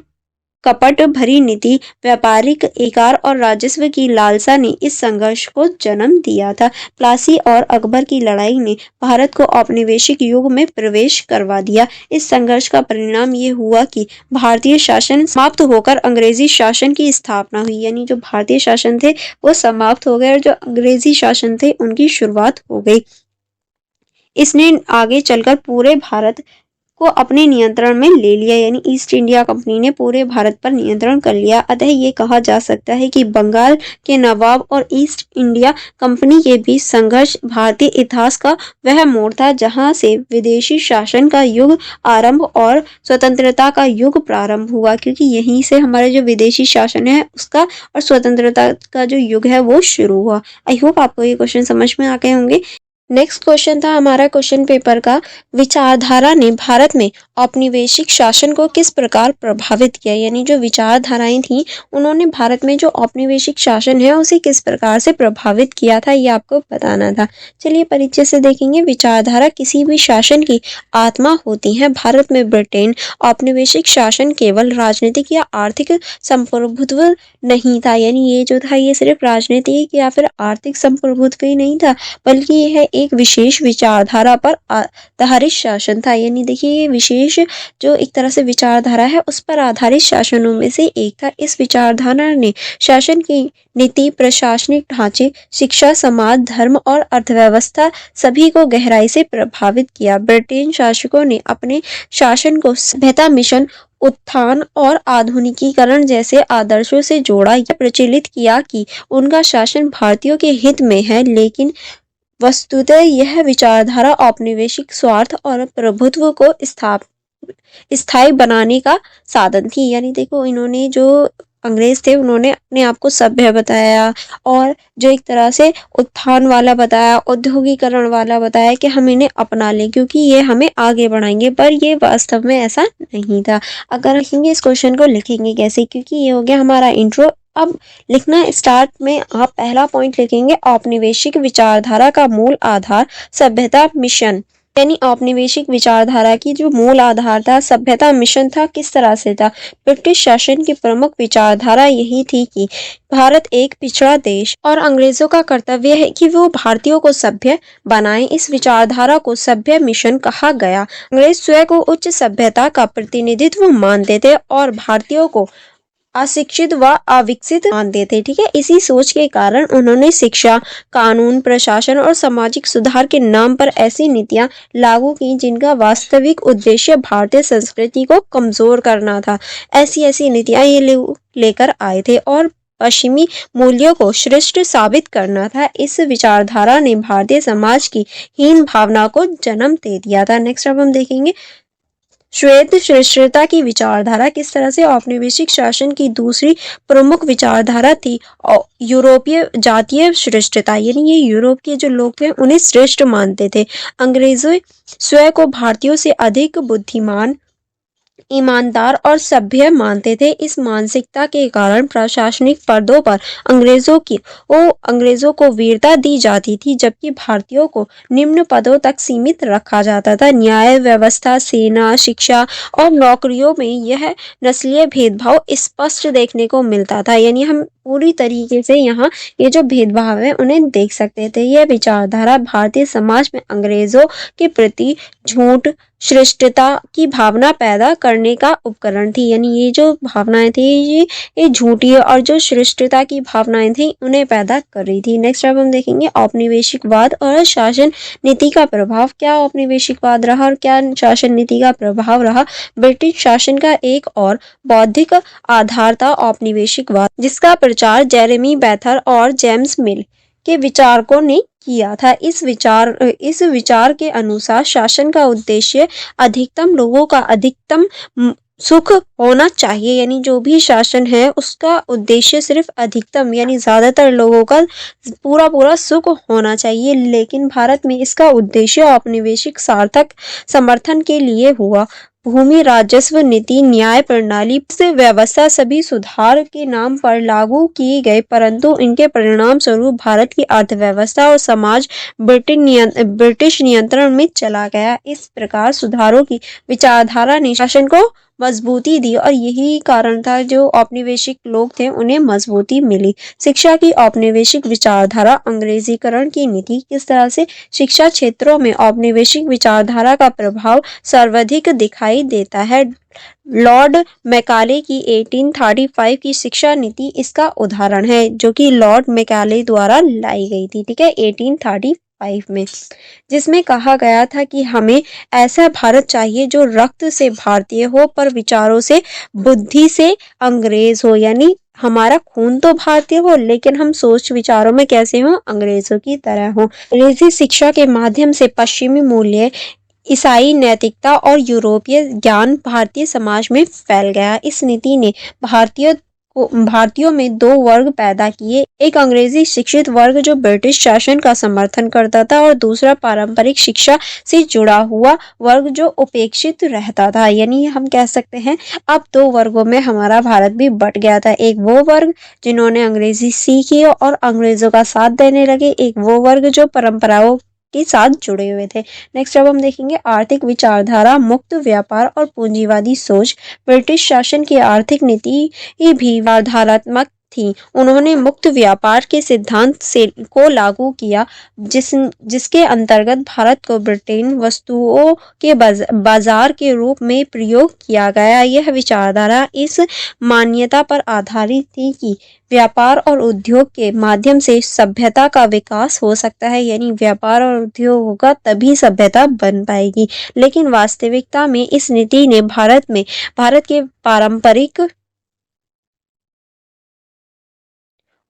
कपट भरी नीति, व्यापारिक एकार और राजस्व की लालसा ने इस संघर्ष को जन्म दिया था। प्लासी और अकबर की लड़ाई ने भारत को औपनिवेशिक युग में प्रवेश करवा दिया। इस संघर्ष का परिणाम ये हुआ कि भारतीय शासन समाप्त होकर अंग्रेजी शासन की स्थापना हुई, यानी जो भारतीय शासन थे वो समाप्त हो गए और जो अंग्रेजी शासन थे उनकी शुरुआत हो गई। इसने आगे चलकर पूरे भारत को अपने नियंत्रण में ले लिया, यानी ईस्ट इंडिया कंपनी ने पूरे भारत पर नियंत्रण कर लिया। अतः ये कहा जा सकता है कि बंगाल के नवाब और ईस्ट इंडिया कंपनी के बीच संघर्ष भारतीय इतिहास का वह मोड़ था जहां से विदेशी शासन का युग आरंभ और स्वतंत्रता का युग प्रारंभ हुआ, क्योंकि यहीं से हमारे जो विदेशी शासन है उसका और स्वतंत्रता का जो युग है वो शुरू हुआ। आई होप आपको ये क्वेश्चन समझ में आ गए होंगे। नेक्स्ट क्वेश्चन था हमारा क्वेश्चन पेपर का, विचारधारा ने भारत में औपनिवेशिक शासन को किस प्रकार प्रभावित किया, यानी जो विचारधाराएं थी उन्होंने भारत में जो औपनिवेशिक शासन है उसे किस प्रकार से प्रभावित किया था, ये आपको बताना था। चलिए परिचय से देखेंगे। विचारधारा किसी भी शासन की आत्मा होती है। भारत में ब्रिटेन औपनिवेशिक शासन केवल राजनीतिक या आर्थिक संप्रभुत्व नहीं था, यानी ये जो था ये सिर्फ राजनीतिक या फिर आर्थिक संप्रभुत्व ही नहीं था बल्कि यह एक विशेष विचारधारा पर आधारित शासन था। यानी देखिए ये विशेष जो एक तरह से विचारधारा है उस पर आधारित शासनों में से एक था। इस विचारधारा ने शासन की नीति, प्रशासनिक ढांचे, शिक्षा, समाज, धर्म और अर्थव्यवस्था सभी को गहराई से प्रभावित किया। ब्रिटेन शासकों ने अपने शासन को सभ्यता मिशन, उत्थान और आधुनिकीकरण जैसे आदर्शों से जोड़ा या प्रचलित किया कि उनका शासन भारतीयों के हित में है, लेकिन वस्तुतः यह विचारधारा औपनिवेशिक स्वार्थ और प्रभुत्व को स्थायी बनाने का साधन थी। यानी देखो इन्होंने जो अंग्रेज थे उन्होंने अपने आप को सभ्य बताया और जो एक तरह से उत्थान वाला बताया, औद्योगिकरण वाला बताया कि हम इन्हें अपना लें क्योंकि ये हमें आगे बढ़ाएंगे, पर ये वास्तव में ऐसा नहीं था। अगर लिखेंगे इस क्वेश्चन को लिखेंगे कैसे, क्योंकि ये हो गया हमारा इंट्रो। अब लिखना स्टार्ट में आप पहला पॉइंट लिखेंगे औपनिवेशिक विचारधारा का मूल आधार सभ्यता मिशन, यानी औपनिवेशिक विचारधारा की जो मूल आधार था सभ्यता मिशन था। किस तरह से था? ब्रिटिश शासन की प्रमुख विचारधारा यही थी कि भारत एक पिछड़ा देश और अंग्रेजों का कर्तव्य है कि वो भारतीयों को सभ्य बनाएं। इस विचारधारा को सभ्य मिशन कहा गया। अंग्रेज स्वयं को उच्च सभ्यता का प्रतिनिधित्व मानते थे और भारतीयों को अशिक्षित व अविकसित मानते थे। ठीक है, इसी सोच के कारण उन्होंने शिक्षा, कानून, प्रशासन और सामाजिक सुधार के नाम पर ऐसी नीतियां लागू की जिनका वास्तविक उद्देश्य भारतीय संस्कृति को कमजोर करना था। ऐसी नीतियां ये लेकर आए थे और पश्चिमी मूल्यों को श्रेष्ठ साबित करना था। इस विचारधारा ने भारतीय समाज की हीन भावना को जन्म दे दिया था। नेक्स्ट अब हम देखेंगे श्वेत श्रेष्ठता की विचारधारा। किस तरह से? औपनिवेशिक शासन की दूसरी प्रमुख विचारधारा थी यूरोपीय जातीय श्रेष्ठता, यानी ये यूरोप के जो लोग थे उन्हें श्रेष्ठ मानते थे। अंग्रेजों स्वयं को भारतीयों से अधिक बुद्धिमान, ईमानदार और सभ्य मानते थे। इस मानसिकता के कारण प्रशासनिक पदों पर अंग्रेजों को वीरता दी जाती थी, जबकि भारतीयों को निम्न पदों तक सीमित रखा जाता था। न्याय व्यवस्था, सेना, शिक्षा और नौकरियों में यह नस्लीय भेदभाव स्पष्ट देखने को मिलता था। यानी हम पूरी तरीके से यहाँ ये जो भेदभाव है उन्हें देख सकते थे। यह विचारधारा भारतीय समाज में अंग्रेजों के प्रति झूठ, श्रेष्ठता की भावना पैदा करने का उपकरण थी। यानी ये जो भावनाएं थी ये झूठी और जो श्रेष्ठता की भावनाएं थी उन्हें पैदा कर रही थी। नेक्स्ट अब हम देखेंगे औपनिवेशिकवाद और शासन नीति का प्रभाव। क्या औपनिवेशिकवाद रहा और क्या शासन नीति का प्रभाव रहा। ब्रिटिश शासन का एक और बौद्धिक आधार था औपनिवेशिकवाद, जिसका प्रचार जेरेमी बेंथर और जेम्स मिल के विचारकों ने किया था। इस विचार के अनुसार शासन का उद्देश्य अधिकतम लोगों का अधिकतम सुख होना चाहिए। यानी जो भी शासन है उसका उद्देश्य सिर्फ अधिकतम यानी ज्यादातर लोगों का पूरा सुख होना चाहिए। लेकिन भारत में इसका उद्देश्य औपनिवेशिक सार्थक समर्थन के लिए हुआ। भूमि, राजस्व नीति, न्याय प्रणाली व्यवस्था सभी सुधार के नाम पर लागू किए गए, परंतु इनके परिणाम स्वरूप भारत की अर्थव्यवस्था और समाज ब्रिटिश नियंत्रण में चला गया। इस प्रकार सुधारों की विचारधारा ने शासन को मजबूती दी और यही कारण था जो औपनिवेशिक लोग थे उन्हें मजबूती मिली। शिक्षा की औपनिवेशिक विचारधारा, अंग्रेजीकरण की नीति। किस तरह से शिक्षा क्षेत्रों में औपनिवेशिक विचारधारा का प्रभाव सर्वाधिक दिखाई देता है। लॉर्ड मैकाले की 1835 की शिक्षा नीति इसका उदाहरण है, जो कि लॉर्ड मैकाले द्वारा लाई गई थी, ठीक है, 1835 में, जिसमें कहा गया था कि हमें ऐसा भारत चाहिए जो रक्त से भारतीय हो पर विचारों से, बुद्धि से अंग्रेज हो। यानी हमारा खून तो भारतीय हो लेकिन हम सोच विचारों में कैसे हो, अंग्रेजों की तरह हो। अंग्रेजी शिक्षा के माध्यम से पश्चिमी मूल्य, ईसाई नैतिकता और यूरोपीय ज्ञान भारतीय समाज में फैल गया। इस नीति ने भारतीयों में दो वर्ग पैदा किए, एक अंग्रेजी शिक्षित वर्ग जो ब्रिटिश शासन का समर्थन करता था और दूसरा पारंपरिक शिक्षा से जुड़ा हुआ वर्ग जो उपेक्षित रहता था। यानी हम कह सकते हैं अब दो वर्गों में हमारा भारत भी बट गया था। एक वो वर्ग जिन्होंने अंग्रेजी सीखी और अंग्रेजों का साथ देने लगे, एक वो वर्ग जो परंपराओं के साथ जुड़े हुए थे। नेक्स्ट अब हम देखेंगे आर्थिक विचारधारा, मुक्त व्यापार और पूंजीवादी सोच। ब्रिटिश शासन की आर्थिक नीति भी विचारधारात्मक थी। उन्होंने मुक्त व्यापार के सिद्धांत को लागू किया, जिसके अंतर्गत भारत को ब्रिटेन वस्तुओं के बाजार के रूप में प्रयोग किया गया। यह विचारधारा इस मान्यता पर आधारित थी कि व्यापार और उद्योग के माध्यम से सभ्यता का विकास हो सकता है। यानी व्यापार और उद्योग होगा तभी सभ्यता बन पाएगी। लेकिन वास्तविकता में इस नीति ने भारत के पारंपरिक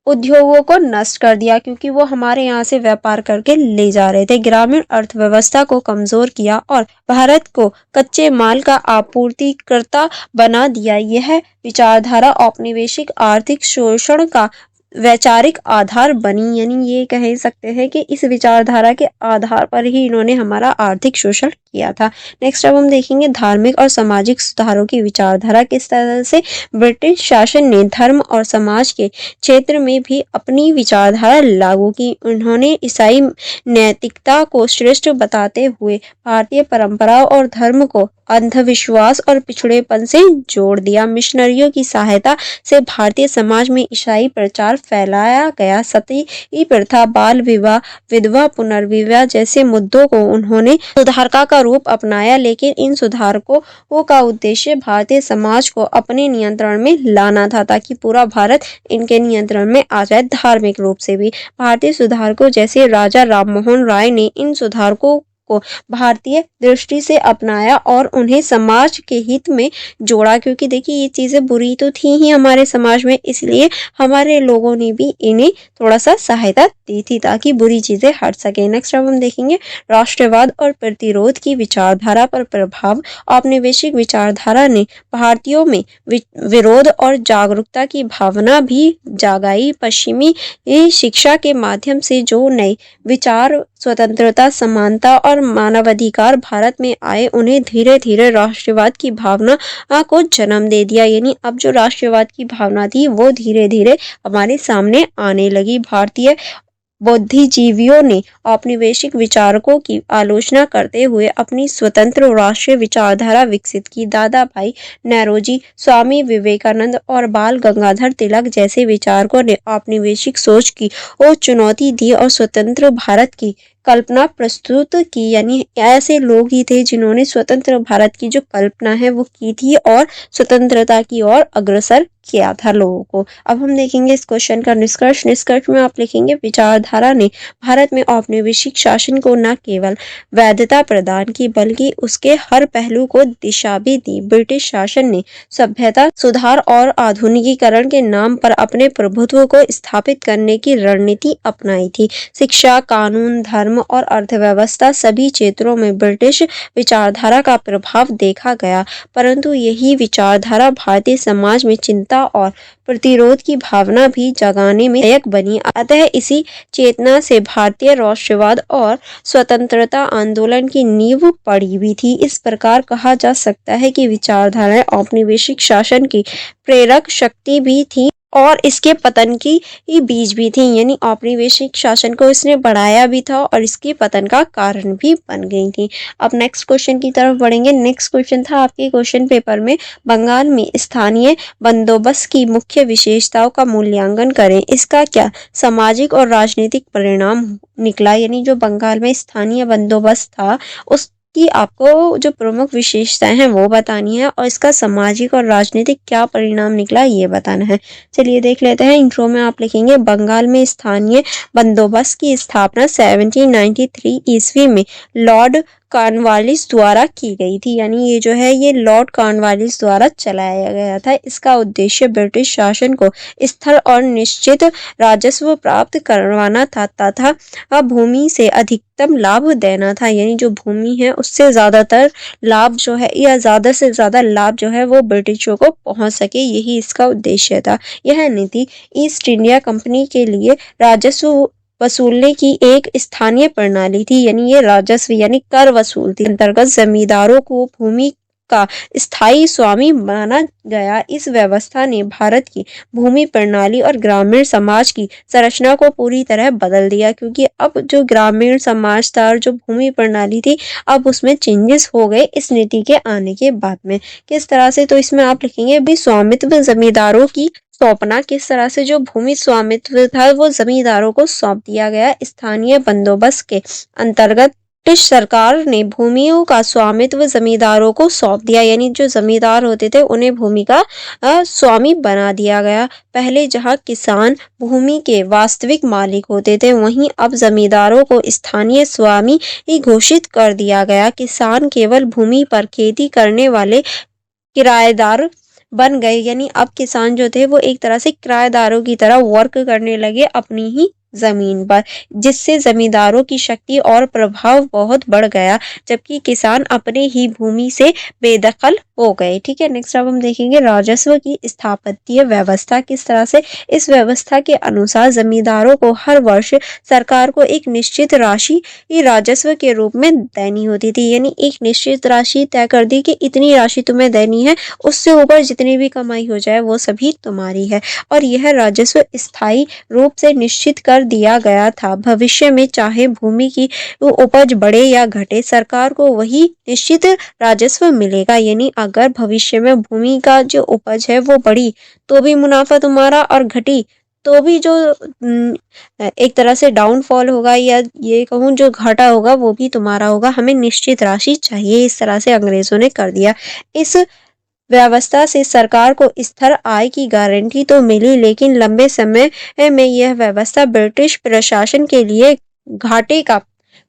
उद्योगों को नष्ट कर दिया, क्योंकि वो हमारे यहाँ से व्यापार करके ले जा रहे थे। ग्रामीण अर्थव्यवस्था को कमजोर किया और भारत को कच्चे माल का आपूर्तिकर्ता बना दिया। यह विचारधारा औपनिवेशिक आर्थिक शोषण का वैचारिक आधार बनी। यानी ये कह सकते हैं कि इस विचारधारा के आधार पर ही इन्होंने हमारा आर्थिक शोषण किया था। नेक्स्ट अब हम देखेंगे धार्मिक और सामाजिक सुधारों की विचारधारा। किस तरह से ब्रिटिश शासन ने धर्म और समाज के क्षेत्र में भी अपनी विचारधारा लागू की। उन्होंने ईसाई नैतिकता को श्रेष्ठ बताते हुए भारतीय परंपराओं और धर्म को अंधविश्वास और पिछड़ेपन से जोड़ दिया। मिशनरियों की सहायता से भारतीय समाज में ईसाई प्रचार फैलाया गया। सती प्रथा, बाल विवाह, विधवा पुनर्विवाह जैसे मुद्दों को उन्होंने सुधारका का रूप अपनाया। लेकिन इन सुधारकों का उद्देश्य भारतीय समाज को अपने नियंत्रण में लाना था, ताकि पूरा भारत इनके नियंत्रण में आ जाए। धार्मिक रूप से भी भारतीय सुधारकों जैसे राजा राममोहन राय ने इन सुधारकों को भारतीय दृष्टि से अपनाया और उन्हें समाज के हित में जोड़ा, क्योंकि देखिए ये चीजें बुरी तो थी ही हमारे समाज में, इसलिए हमारे लोगों ने भी इन्हें थोड़ा सा सहायता दी थी ताकि बुरी चीजें हट सके। नेक्स्ट अब हम देखेंगे राष्ट्रवाद और प्रतिरोध की विचारधारा पर प्रभाव। औपनिवेशिक विचारधारा ने भारतीयों में विरोध और जागरूकता की भावना भी जगाई। पश्चिमी शिक्षा के माध्यम से जो नए विचार स्वतंत्रता, समानता और मानवाधिकार भारत में आए, उन्हें धीरे धीरे राष्ट्रवाद की भावना को जन्म दे दिया। यानी अब जो राष्ट्रवाद की भावना थी वो धीरे धीरे हमारे सामने आने लगी। भारतीय बुद्धिजीवियों ने औपनिवेशिक विचारकों की आलोचना करते हुए अपनी स्वतंत्र राष्ट्रीय विचारधारा विकसित की। दादा भाई नौरोजी, स्वामी विवेकानंद और बाल गंगाधर तिलक जैसे विचारकों ने औपनिवेशिक सोच की और चुनौती दी और स्वतंत्र भारत की कल्पना प्रस्तुत की। यानी ऐसे लोग ही थे जिन्होंने स्वतंत्र भारत की जो कल्पना है वो की थी और स्वतंत्रता की ओर अग्रसर किया था लोगों को। अब हम देखेंगे इस क्वेश्चन का निष्कर्ष। निष्कर्ष में आप लिखेंगे विचारधारा ने भारत में औपनिवेशिक शासन को न केवल वैधता प्रदान की बल्कि उसके हर पहलू को दिशा भी दी। ब्रिटिश शासन ने सभ्यता सुधार और आधुनिकीकरण के नाम पर अपने प्रभुत्व को स्थापित करने की रणनीति अपनाई थी। शिक्षा, कानून, धर्म और अर्थव्यवस्था सभी क्षेत्रों में ब्रिटिश विचारधारा का प्रभाव देखा गया, परंतु यही विचारधारा भारतीय समाज में चिंता और प्रतिरोध की भावना भी जगाने में सहायक बनी। अतः इसी चेतना से भारतीय राष्ट्रवाद और स्वतंत्रता आंदोलन की नींव पड़ी हुई थी। इस प्रकार कहा जा सकता है कि विचारधाराएं औपनिवेशिक शासन की प्रेरक शक्ति भी थी और इसके पतन की बीज भी थी। यानी औपनिवेशिक शासन को इसने बढ़ाया भी था और इसके पतन का कारण भी बन गई थी। अब नेक्स्ट क्वेश्चन की तरफ बढ़ेंगे। नेक्स्ट क्वेश्चन था आपके क्वेश्चन पेपर में, बंगाल में स्थानीय बंदोबस्त की मुख्य विशेषताओं का मूल्यांकन करें, इसका क्या सामाजिक और राजनीतिक परिणाम निकला। यानी जो बंगाल में स्थानीय बंदोबस्त था उस कि आपको जो प्रमुख विशेषताएं हैं वो बतानी है और इसका सामाजिक और राजनीतिक क्या परिणाम निकला ये बताना है। चलिए देख लेते हैं। इंट्रो में आप लिखेंगे बंगाल में स्थानीय बंदोबस्त की स्थापना 1793 ईस्वी में लॉर्ड कॉर्नवालिस द्वारा की गई थी। यानी ये जो है ये लॉर्ड कॉर्नवालिस द्वारा चलाया गया था। इसका उद्देश्य ब्रिटिश शासन को स्थिर और निश्चित राजस्व प्राप्त करवाना था तथा भूमि से अधिकतम लाभ देना था। यानी जो भूमि है उससे ज्यादातर लाभ जो है या ज्यादा से ज्यादा लाभ जो है वो ब्रिटिशों को पहुंच सके, यही इसका उद्देश्य था। यह नीति ईस्ट इंडिया कंपनी के लिए राजस्व वसूलने की एक स्थानीय प्रणाली थी। यानी ये राजस्व यानी कर वसूल थी। अंतर्गत जमींदारों को भूमि का स्थायी स्वामी माना गया। इस व्यवस्था ने भारत की भूमि प्रणाली और ग्रामीण समाज की संरचना को पूरी तरह बदल दिया, क्योंकि अब जो ग्रामीण समाज था और जो भूमि प्रणाली थी अब उसमें चेंजेस हो गए इस नीति के आने के बाद में। किस तरह से, तो इसमें आप लिखेंगे भी स्वामित्व जमींदारों की सौंपना। किस तरह से जो भूमि स्वामित्व था वो जमींदारों को सौंप दिया गया। स्थानीय बंदोबस्त के अंतर्गत ब्रिटिश सरकार ने भूमियों का स्वामित्व जमींदारों को सौंप दिया। यानी जो जमींदार होते थे उन्हें भूमि का स्वामी बना दिया गया। पहले जहां किसान भूमि के वास्तविक मालिक होते थे, वहीं अब जमींदारों को स्थानीय स्वामी ही घोषित कर दिया गया। किसान केवल भूमि पर खेती करने वाले किराएदार बन गए। यानी अब किसान जो थे वो एक तरह से किराएदारों की तरह वर्क करने लगे अपनी ही जमीन पर, जिससे जमींदारों की शक्ति और प्रभाव बहुत बढ़ गया, जबकि किसान अपने ही भूमि से बेदखल हो गए। ठीक है, नेक्स्ट अब हम देखेंगे राजस्व की स्थापत्य व्यवस्था। किस तरह से, इस व्यवस्था के अनुसार जमींदारों को हर वर्ष सरकार को एक निश्चित राशि राजस्व के रूप में देनी होती थी। यानी एक निश्चित राशि तय कर दी कि इतनी राशि तुम्हें देनी है, उससे ऊपर जितनी भी कमाई हो जाए वो सभी तुम्हारी है। और यह राजस्व स्थायी रूप से निश्चित कर दिया गया था। भविष्य में चाहे भूमि की उपज बढ़े या घटे, सरकार को वही निश्चित राजस्व मिलेगा। यानी अगर भविष्य में भूमि का जो उपज है वो बढ़ी तो भी मुनाफा तुम्हारा और घटी तो भी जो एक तरह से डाउनफॉल होगा या ये कहूँ जो घाटा होगा वो भी तुम्हारा होगा। हमें निश्चित राशि चाहिए, इस तरह से अंग्रेजों ने कर दिया। इस व्यवस्था से सरकार को स्थिर आय की गारंटी तो मिली, लेकिन लंबे समय में यह व्यवस्था ब्रिटिश प्रशासन के लिए घाटे का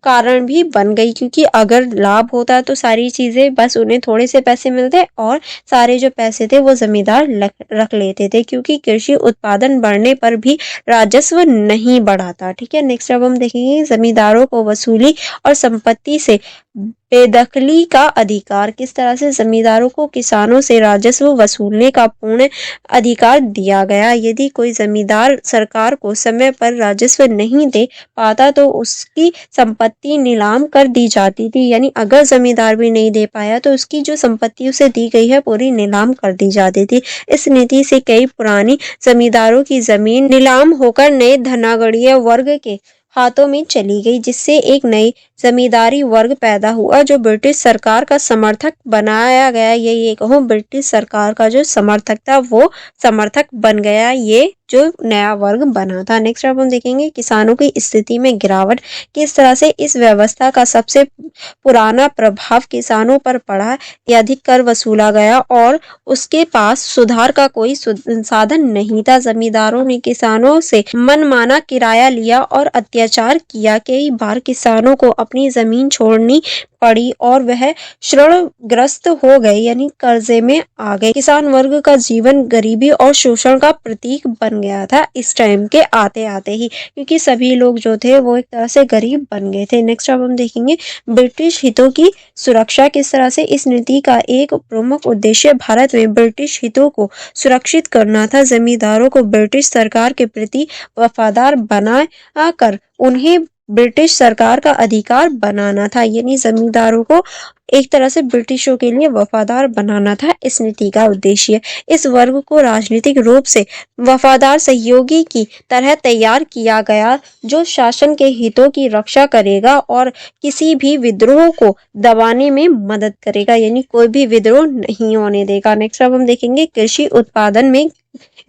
कारण भी बन गई, क्योंकि अगर लाभ होता तो सारी चीजें बस उन्हें थोड़े से पैसे मिलते और सारे जो पैसे थे वो जमींदार रख लेते थे, क्योंकि कृषि उत्पादन बढ़ने पर भी राजस्व नहीं बढ़ाता। ठीक है, नेक्स्ट अब हम देखेंगे जमींदारों को वसूली और संपत्ति से बेदखली का अधिकार। किस तरह से जमींदारों को किसानों से राजस्व वसूलने का पूर्ण अधिकार दिया गया। यदि कोई जमींदार सरकार को समय पर राजस्व नहीं दे पाता तो उसकी संपत्ति नीलाम कर दी जाती थी। यानी अगर जमींदार भी नहीं दे पाया तो उसकी जो संपत्ति उसे दी गई है पूरी नीलाम कर दी जाती थी। इस नीति से कई पुरानी जमींदारों की जमीन नीलाम होकर नए धनागढ़ीय वर्ग के हाथों में चली गई, जिससे एक नई जमींदारी वर्ग पैदा हुआ जो ब्रिटिश सरकार का समर्थक बनाया गया। ये कहूँ ब्रिटिश सरकार का जो समर्थक था वो समर्थक बन गया, ये जो नया वर्ग बना था। नेक्स्ट अब हम देखेंगे किसानों की स्थिति में गिरावट। किस तरह से इस व्यवस्था का सबसे पुराना प्रभाव किसानों पर पड़ा। अधिक कर वसूला गया और उसके पास सुधार का कोई साधन नहीं था। जमींदारों ने किसानों से मनमाना किराया लिया और अत्याचार किया। कई बार किसानों को अपनी जमीन छोड़नी पड़ी और वह ऋणग्रस्त हो गए, यानी कर्जे में आ गए। किसान वर्ग का जीवन गरीबी और शोषण का प्रतीक बन गया था इस टाइम के आते आते ही, क्योंकि सभी लोग जो थे वो एक तरह से गरीब बन गए थे। नेक्स्ट अब हम देखेंगे ब्रिटिश हितों की सुरक्षा। किस तरह से इस नीति का एक प्रमुख उद्देश्य भारत में ब्रिटिश हितों को सुरक्षित करना था। जमींदारों को ब्रिटिश सरकार के प्रति वफादार बना कर उन्हें ब्रिटिश सरकार का अधिकार बनाना था। यानी जमींदारों को एक तरह से ब्रिटिशों के लिए वफादार बनाना था इस नीति का उद्देश्य। इस वर्ग को राजनीतिक रूप से वफादार सहयोगी की तरह तैयार किया गया, जो शासन के हितों की रक्षा करेगा और किसी भी विद्रोह को दबाने में मदद करेगा, यानी कोई भी विद्रोह नहीं होने देगा। नेक्स्ट अब हम देखेंगे कृषि उत्पादन में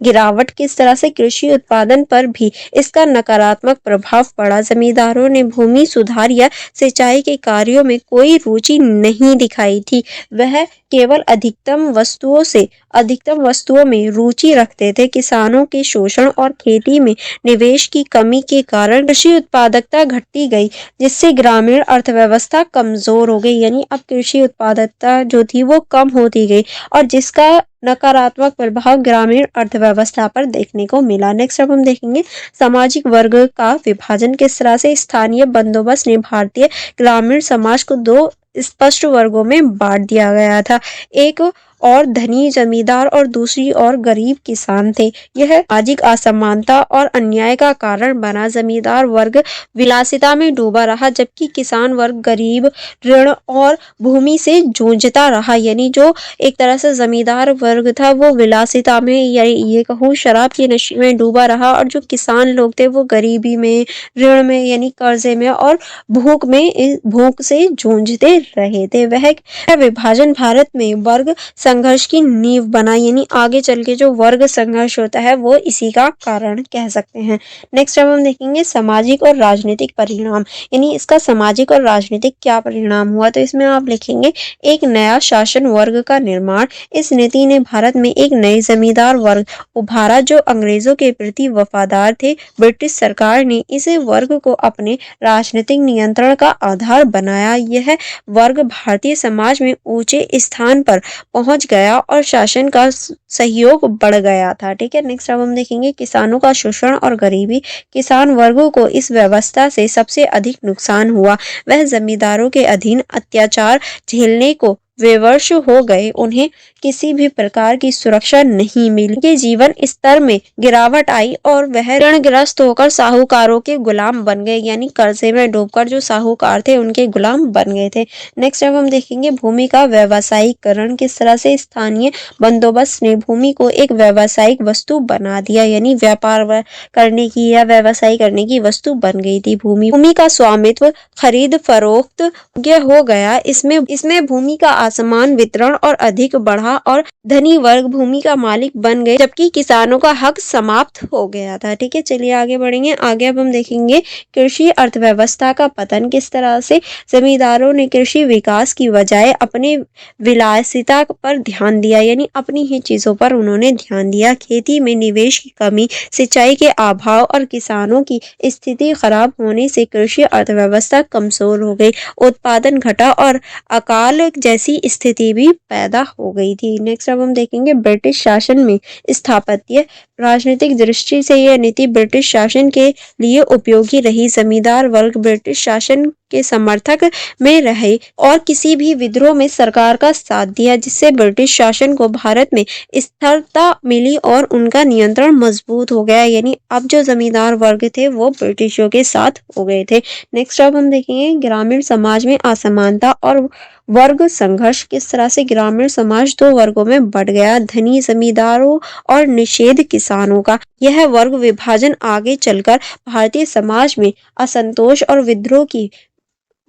गिरावट। किस तरह से कृषि उत्पादन पर भी इसका नकारात्मक प्रभाव पड़ा। जमींदारों ने भूमि सुधार या सिंचाई के कार्यों में कोई रुचि नहीं दिखाई थी। वह केवल अधिकतम वस्तुओं में रुचि रखते थे। किसानों के शोषण और खेती में निवेश की कमी के कारण कृषि उत्पादकता घटती गई, जिससे ग्रामीण अर्थव्यवस्था कमजोर हो गई। यानी अब कृषि उत्पादकता जो थी वो कम होती गई और जिसका नकारात्मक प्रभाव ग्रामीण अर्थव्यवस्था पर देखने को मिला। नेक्स्ट अब हम देखेंगे सामाजिक वर्ग का विभाजन। किस तरह से स्थानीय बंदोबस्त ने भारतीय ग्रामीण समाज को दो स्पष्ट वर्गों में बांट दिया गया था। एक और धनी जमींदार और दूसरी और गरीब किसान थे। यह सामाजिक असमानता और अन्याय का कारण बना। जमींदार वर्ग विलासिता में डूबा रहा, जबकि किसान वर्ग गरीब, ऋण और भूमि से जूझता रहा। यानी जो एक तरह से जमींदार वर्ग था वो विलासिता में या ये कहूँ शराब के नशे में डूबा रहा, और जो किसान लोग थे वो गरीबी में, ऋण में यानी कर्जे में और भूख से जूझते रहे थे। वह विभाजन भारत में वर्ग संघर्ष की नींव बना। यानी आगे चल के जो वर्ग संघर्ष होता है वो इसी का कारण कह सकते हैं। नेक्स्ट अब हम देखेंगे सामाजिक और राजनीतिक परिणाम। यानी इसका सामाजिक और राजनीतिक क्या परिणाम हुआ, तो इसमें आप लिखेंगे एक नया शासन वर्ग का निर्माण। इस नीति ने भारत में एक नई जमींदार वर्ग उभारा जो अंग्रेजों के प्रति वफादार थे। ब्रिटिश सरकार ने इस वर्ग को अपने राजनीतिक नियंत्रण का आधार बनाया। यह वर्ग भारतीय समाज में ऊंचे स्थान पर पहुंच गया और शासन का सहयोग बढ़ गया था। ठीक है, नेक्स्ट अब हम देखेंगे किसानों का शोषण और गरीबी। किसान वर्गों को इस व्यवस्था से सबसे अधिक नुकसान हुआ। वह जमींदारों के अधीन अत्याचार झेलने को विवश हो गए। उन्हें किसी भी प्रकार की सुरक्षा नहीं मिली। उनके जीवन स्तर में गिरावट आई और वह ऋणग्रस्त होकर साहूकारों के गुलाम बन गए। यानी कर्जे में डूबकर जो साहूकार थे उनके गुलाम बन गए थे। नेक्स्ट अब हम देखेंगे भूमि का व्यावसायिकरण। किस तरह से स्थानीय बंदोबस्त ने भूमि को एक व्यावसायिक वस्तु बना दिया। यानी व्यापार करने की या व्यवसाय करने की वस्तु बन गई थी भूमि का स्वामित्व खरीद फरोख्त हो गया। इसमें भूमि का आसमान वितरण और अधिक बढ़ा और धनी वर्ग भूमि का मालिक बन गए, जबकि किसानों का हक समाप्त हो गया था। ठीक है, चलिए आगे बढ़ेंगे। आगे अब हम देखेंगे कृषि अर्थव्यवस्था का पतन। किस तरह से जमींदारों ने कृषि विकास की बजाय अपने विलासिता पर ध्यान दिया। यानी अपनी ही चीजों पर उन्होंने ध्यान दिया। खेती में निवेश की कमी, सिंचाई के अभाव और किसानों की स्थिति खराब होने से कृषि अर्थव्यवस्था कमजोर हो गई। उत्पादन घटा और अकाल जैसी स्थिति भी पैदा हो गई थी। नेक्स्ट अब हम देखेंगे ब्रिटिश शासन में स्थापत्य राजनीतिक दृष्टि से यह नीति ब्रिटिश शासन के लिए उपयोगी रही। जमींदार वर्ग ब्रिटिश शासन के समर्थक में रहे और किसी भी विद्रोह में सरकार का साथ दिया, जिससे ब्रिटिश शासन को भारत में स्थिरता मिली और उनका नियंत्रण मजबूत हो गया। यानी अब जो जमींदार वर्ग थे वो ब्रिटिशों के साथ हो गए थे। नेक्स्ट अब हम देखेंगे ग्रामीण समाज में असमानता और वर्ग संघर्ष। किस तरह से ग्रामीण समाज दो वर्गों में बढ़ गया, धनी जमींदारों और निषेध किसानों का। यह वर्ग विभाजन आगे चलकर भारतीय समाज में असंतोष और विद्रोह की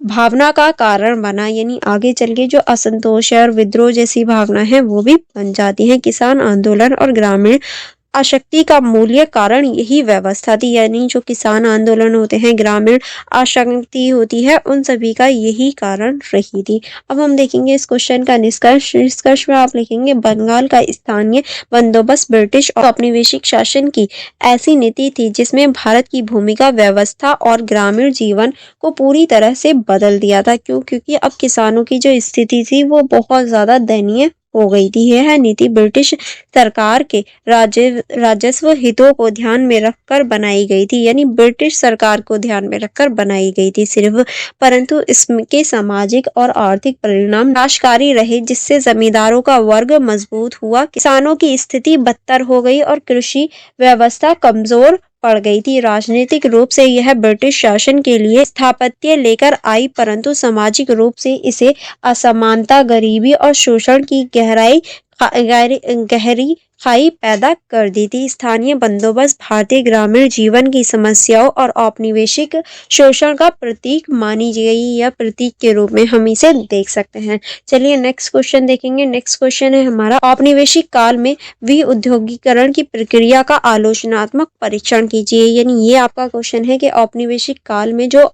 भावना का कारण बना। यानी आगे चल के जो असंतोष है और विद्रोह जैसी भावना है वो भी बन जाती है। किसान आंदोलन और ग्रामीण आशक्ति का मूल्य कारण यही व्यवस्था थी। यानी जो किसान आंदोलन होते हैं, ग्रामीण आशक्ति होती है, उन सभी का यही कारण रही थी। अब हम देखेंगे इस क्वेश्चन का निष्कर्ष। निष्कर्ष में आप लिखेंगे बंगाल का स्थानीय बंदोबस्त ब्रिटिश और औपनिवेशिक शासन की ऐसी नीति थी जिसमें भारत की भूमिका, व्यवस्था और ग्रामीण जीवन को पूरी तरह से बदल दिया था। क्योंकि अब किसानों की जो स्थिति थी वो बहुत ज्यादा दयनीय हो गई थी। यह नीति ब्रिटिश सरकार के राजस्व हितों को ध्यान में रखकर बनाई गई थी। यानी ब्रिटिश सरकार को ध्यान में रखकर बनाई गई थी सिर्फ, परंतु इसके सामाजिक और आर्थिक परिणाम विनाशकारी रहे, जिससे जमींदारों का वर्ग मजबूत हुआ, किसानों की स्थिति बदतर हो गई और कृषि व्यवस्था कमजोर पड़ गई थी। राजनीतिक रूप से यह ब्रिटिश शासन के लिए स्थापत्य लेकर आई, परंतु सामाजिक रूप से इसे असमानता, गरीबी और शोषण की गहरी खाई पैदा कर दी थी। स्थानीय बंदोबस्त भारतीय ग्रामीण जीवन की समस्याओं और औपनिवेशिक शोषण का प्रतीक मानी गई, या प्रतीक के रूप में हम इसे देख सकते हैं। चलिए नेक्स्ट क्वेश्चन देखेंगे। नेक्स्ट क्वेश्चन है हमारा, औपनिवेशिक काल में विउद्योगीकरण की प्रक्रिया का आलोचनात्मक परीक्षण कीजिए। यानी ये आपका क्वेश्चन है कि औपनिवेशिक काल में जो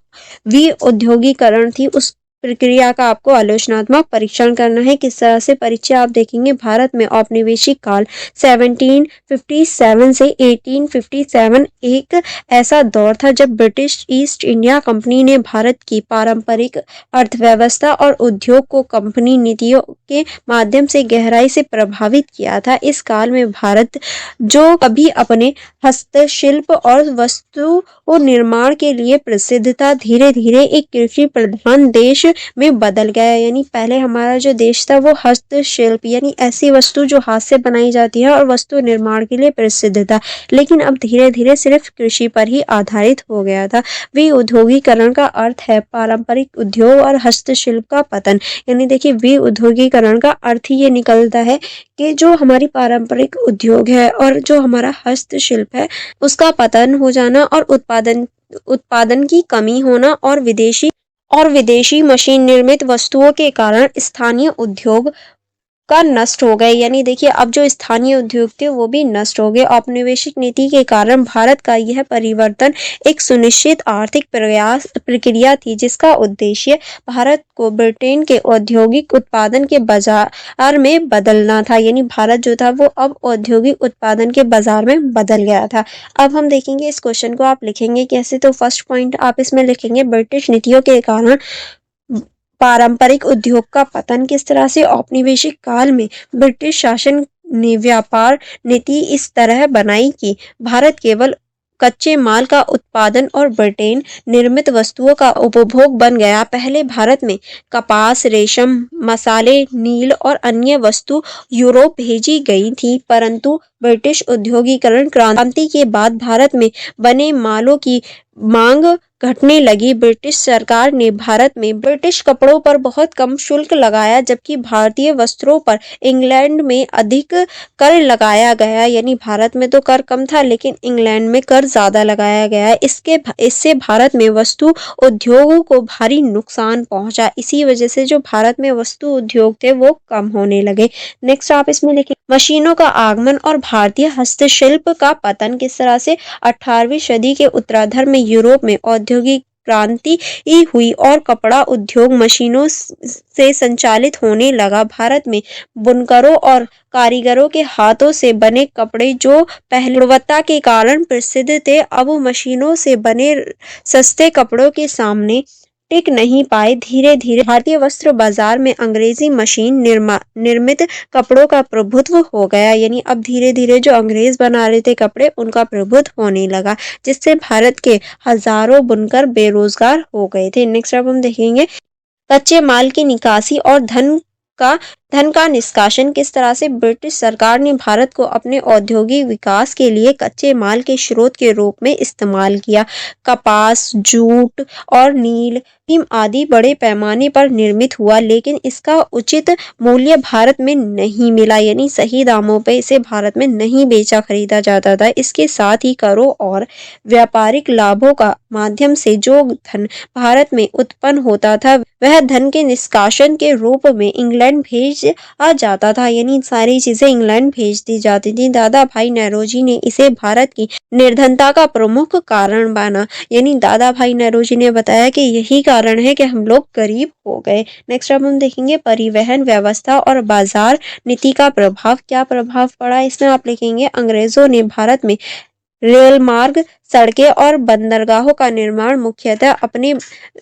विउद्योगीकरण थी उस प्रक्रिया का आपको आलोचनात्मक परीक्षण करना है। किस तरह से परीक्षा आप देखेंगे। भारत में औपनिवेशिक काल 1757 से 1857 एक ऐसा दौर था जब ब्रिटिश ईस्ट इंडिया कंपनी ने भारत की पारंपरिक अर्थव्यवस्था और उद्योग को कंपनी नीतियों के माध्यम से गहराई से प्रभावित किया था। इस काल में भारत जो कभी अपने हस्तशिल्प और वस्तु निर्माण के लिए प्रसिद्ध था, धीरे धीरे एक कृषि प्रधान देश में बदल गया। यानी पहले हमारा जो देश था वो हस्तशिल्प यानी ऐसी वस्तु जो हाथ से बनाई जाती है और वस्तु निर्माण के लिए प्रसिद्ध था, लेकिन अब धीरे धीरे सिर्फ कृषि पर ही आधारित हो गया था। विउद्योगीकरण का अर्थ है पारंपरिक उद्योग और हस्तशिल्प का पतन। यानी देखिए विउद्योगीकरण का अर्थ ये निकलता है कि जो हमारी पारंपरिक उद्योग है और जो हमारा हस्तशिल्प है उसका पतन हो जाना और उत्पादन की कमी होना और विदेशी मशीन निर्मित वस्तुओं के कारण स्थानीय उद्योग का नष्ट हो गए। यानी देखिए अब जो स्थानीय उद्योग थे वो भी नष्ट हो गए। औपनिवेशिक नीति के कारण भारत का यह परिवर्तन एक सुनिश्चित आर्थिक प्रक्रिया थी जिसका उद्देश्य भारत को ब्रिटेन के औद्योगिक उत्पादन के बाजार में बदलना था। यानी भारत जो था वो अब औद्योगिक उत्पादन के बाजार में बदल गया था। अब हम देखेंगे इस क्वेश्चन को आप लिखेंगे कैसे। तो फर्स्ट पॉइंट आप इसमें लिखेंगे ब्रिटिश नीतियों के कारण पारंपरिक उद्योग का पतन। किस तरह से औपनिवेशिक काल में ब्रिटिश शासन ने व्यापार नीति इस तरह बनाई कि भारत केवल कच्चे माल का उत्पादन और ब्रिटेन निर्मित वस्तुओं का उपभोग बन गया। पहले भारत में कपास, रेशम, मसाले, नील और अन्य वस्तु यूरोप भेजी गई थी, परंतु ब्रिटिश औद्योगिकरण क्रांति के बाद भारत में बने मालों की मांग घटने लगी। ब्रिटिश सरकार ने भारत में ब्रिटिश कपड़ों पर बहुत कम शुल्क लगाया, जबकि भारतीय वस्त्रों पर इंग्लैंड में अधिक कर लगाया गया। यानी भारत में तो कर कम था लेकिन इंग्लैंड में कर ज्यादा लगाया गया। इससे भारत में वस्तु उद्योगों को भारी नुकसान पहुंचा। इसी वजह से जो भारत में वस्तु उद्योग थे वो कम होने लगे। नेक्स्ट आप इसमें लिखें मशीनों का आगमन और भारतीय हस्तशिल्प का पतन। किस तरह से 18वीं सदी के उत्तरार्ध में यूरोप में औद्योगिक क्रांति हुई और कपड़ा उद्योग मशीनों से संचालित होने लगा। भारत में बुनकरों और कारीगरों के हाथों से बने कपड़े जो पहले गुणवत्ता के कारण प्रसिद्ध थे, अब मशीनों से बने सस्ते कपड़ों के सामने टिक नहीं पाए। धीरे धीरे भारतीय वस्त्र बाजार में अंग्रेजी मशीन निर्मित कपड़ों का प्रभुत्व हो गया। यानी अब धीरे धीरे जो अंग्रेज बना रहे थे कपड़े उनका प्रभुत्व होने लगा, जिससे भारत के हजारों बुनकर बेरोजगार हो गए थे। नेक्स्ट अब हम देखेंगे कच्चे माल की निकासी और का धन का निष्कासन। किस तरह से ब्रिटिश सरकार ने भारत को अपने औद्योगिक विकास के लिए कच्चे माल के स्रोत के रूप में इस्तेमाल किया। कपास, जूट और नील आदि बड़े पैमाने पर निर्मित हुआ, लेकिन इसका उचित मूल्य भारत में नहीं मिला। यानी सही दामों पे इसे भारत में नहीं बेचा खरीदा जाता था। इसके साथ ही करों और व्यापारिक लाभों का माध्यम से जो धन भारत में उत्पन्न होता था वह धन के निष्कासन के रूप में इंग्लैंड भेज आ जाता था। यानी सारी चीजें इंग्लैंड भेज दी जाती थी। दादा भाई नौरोजी ने इसे भारत की निर्धनता का प्रमुख कारण माना। यानी दादा भाई नौरोजी ने बताया कि यही कारण है कि हम लोग गरीब हो गए। नेक्स्ट अब हम देखेंगे परिवहन व्यवस्था और बाजार नीति का प्रभाव। क्या प्रभाव पड़ा इसमें आप लिखेंगे अंग्रेजों ने भारत में रेल मार्ग, सड़कें और बंदरगाहों का निर्माण मुख्यतः अपने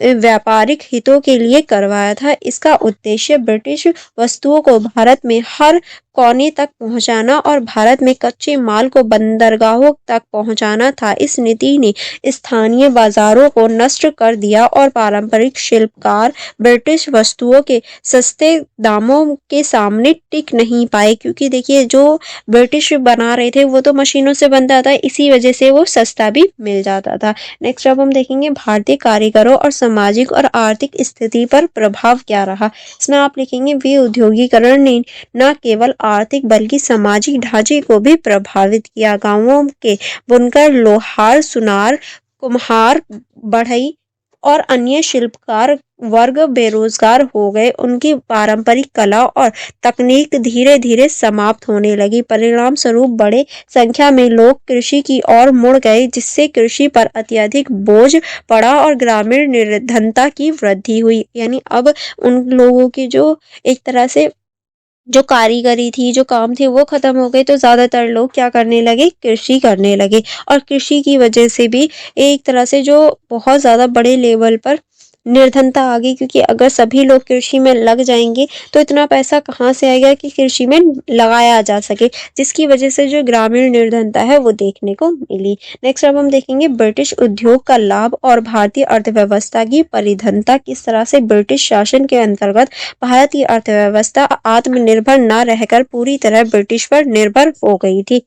व्यापारिक हितों के लिए करवाया था। इसका उद्देश्य ब्रिटिश वस्तुओं को भारत में हर कोने तक पहुंचाना और भारत में कच्चे माल को बंदरगाहों तक पहुंचाना था। इस नीति ने स्थानीय बाजारों को नष्ट कर दिया और पारंपरिक शिल्पकार ब्रिटिश वस्तुओं के सस्ते दामों के सामने टिक नहीं पाए, क्योंकि देखिए जो ब्रिटिश बना रहे थे वो तो मशीनों से बनता था, इसी वजह से वो सस्ता भी मिल जाता था। नेक्स्ट अब हम देखेंगे भारतीय कारीगरों और सामाजिक और आर्थिक स्थिति पर प्रभाव क्या रहा। इसमें आप लिखेंगे विउद्योगीकरण ने न केवल आर्थिक बल्कि सामाजिक ढांचे को भी प्रभावित किया। गांवों के बुनकर, लोहार, सुनार, कुम्हार, बढ़ई और अन्य शिल्पकार वर्ग बेरोजगार हो गए। उनकी पारंपरिक कला और तकनीक धीरे धीरे समाप्त होने लगी। परिणाम स्वरूप बड़े संख्या में लोग कृषि की ओर मुड़ गए, जिससे कृषि पर अत्यधिक बोझ पड़ा और ग्रामीण निर्धनता की वृद्धि हुई। यानी अब उन लोगों की जो एक तरह से जो कारीगरी थी, जो काम थे वो खत्म हो गए, तो ज्यादातर लोग क्या करने लगे, कृषि करने लगे। और कृषि की वजह से भी एक तरह से जो बहुत ज्यादा बड़े लेवल पर निर्धनता आ गई, क्योंकि अगर सभी लोग कृषि में लग जाएंगे तो इतना पैसा कहाँ से आएगा कि कृषि में लगाया जा सके, जिसकी वजह से जो ग्रामीण निर्धनता है वो देखने को मिली। नेक्स्ट अब हम देखेंगे ब्रिटिश उद्योग का लाभ और भारतीय अर्थव्यवस्था की परिधनता। किस तरह से ब्रिटिश शासन के अंतर्गत भारत की अर्थव्यवस्था आत्मनिर्भर न रहकर पूरी तरह ब्रिटिश पर निर्भर हो गई थी।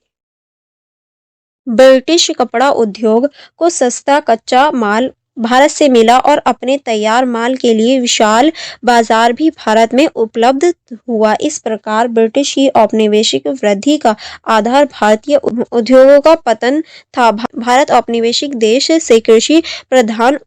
ब्रिटिश कपड़ा उद्योग को सस्ता कच्चा माल भारत से मिला और अपने तैयार माल के लिए विशाल बाजार भी भारत में उपलब्ध हुआ। इस प्रकार ब्रिटिश की औपनिवेशिक वृद्धि का आधार भारतीय उद्योगों का पतन था। भारत औपनिवेशिक देश से कृषि प्रधान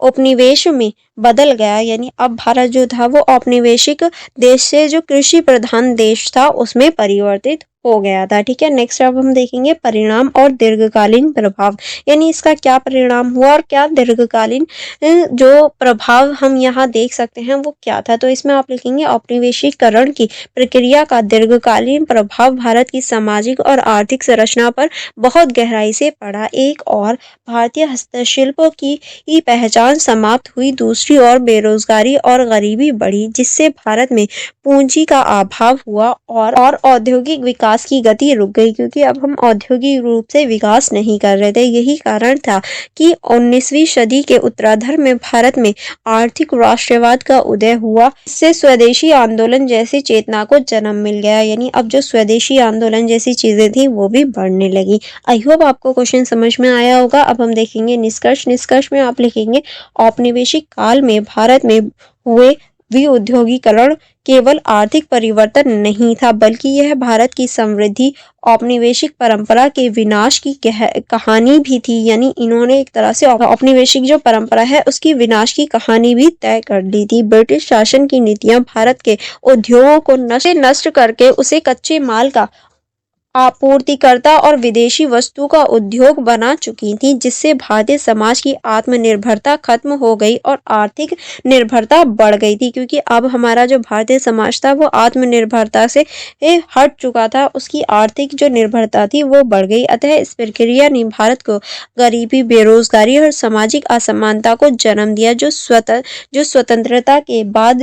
उपनिवेश में बदल गया। यानी अब भारत जो था वो औपनिवेशिक देश से जो कृषि प्रधान देश था उसमें परिवर्तित हो गया था। ठीक है, नेक्स्ट अब हम देखेंगे परिणाम और दीर्घकालीन प्रभाव। यानी इसका क्या परिणाम हुआ और क्या दीर्घकालीन जो प्रभाव हम यहाँ देख सकते हैं वो क्या था। तो इसमें आप लिखेंगे औपनिवेशीकरण की प्रक्रिया का दीर्घकालीन प्रभाव भारत की सामाजिक और आर्थिक संरचना पर बहुत गहराई से पड़ा। एक और भारतीय हस्तशिल्प की पहचान समाप्त हुई, दूसरी ओर बेरोजगारी और गरीबी बढ़ी, जिससे भारत में पूंजी का अभाव हुआ और औद्योगिक विकास की गति रुक गई, क्योंकि अब हम औद्योगिक रूप से विकास नहीं कर रहे थे। यही कारण था कि 19वीं सदी के उत्तरार्ध में भारत में आर्थिक राष्ट्रवाद का उदय हुआ। इससे स्वदेशी आंदोलन जैसी चेतना को जन्म मिल गया। यानी अब जो स्वदेशी आंदोलन जैसी चीजें थी वो भी बढ़ने लगी। आई होप आपको क्वेश्चन समझ में आया होगा। अब हम देखेंगे निष्कर्ष। निष्कर्ष में आप लिखेंगे औपनिवेशिक काल में भारत में हुए विउद्योगीकरण केवल आर्थिक परिवर्तन नहीं था, बल्कि यह भारत की समृद्धि औपनिवेशिक परंपरा के विनाश की कहानी भी थी। यानी इन्होंने एक तरह से औपनिवेशिक जो परंपरा है उसकी विनाश की कहानी भी तय कर दी थी। ब्रिटिश शासन की नीतियां भारत के उद्योगों को नष्ट करके उसे कच्चे माल का आपूर्तिकर्ता और विदेशी वस्तु का उद्योग बना चुकी थी, जिससे भारतीय समाज की आत्मनिर्भरता खत्म हो गई और आर्थिक निर्भरता बढ़ गई थी। क्योंकि अब हमारा जो भारतीय समाज था वो आत्मनिर्भरता से हट चुका था, उसकी आर्थिक जो निर्भरता थी वो बढ़ गई। अतः इस प्रक्रिया ने भारत को गरीबी, बेरोजगारी और सामाजिक असमानता को जन्म दिया, जो स्वतंत्रता के बाद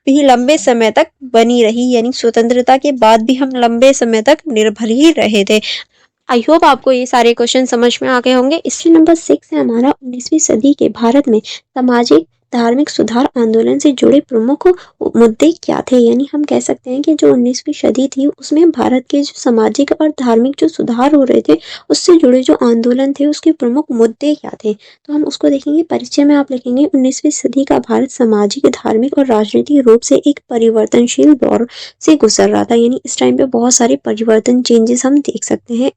भी लंबे समय तक बनी रही। यानी स्वतंत्रता के बाद भी हम लंबे समय तक निर्भर ही रहे थे। आई होप आपको ये सारे क्वेश्चन समझ में आ गए होंगे। इसलिए नंबर 6 है हमारा 19वीं सदी के भारत में सामाजिक धार्मिक सुधार आंदोलन से जुड़े प्रमुख मुद्दे क्या थे। यानी हम कह सकते हैं कि जो 19वीं सदी थी उसमें भारत के जो सामाजिक और धार्मिक जो सुधार हो रहे थे उससे जुड़े जो आंदोलन थे उसके प्रमुख मुद्दे क्या थे, तो हम उसको देखेंगे। परिचय में आप लिखेंगे 19वीं सदी का भारत सामाजिक, धार्मिक और राजनीतिक रूप से एक परिवर्तनशील दौर से गुजर रहा था। यानी इस टाइम पे बहुत सारे परिवर्तन, चेंजेस हम देख सकते हैं।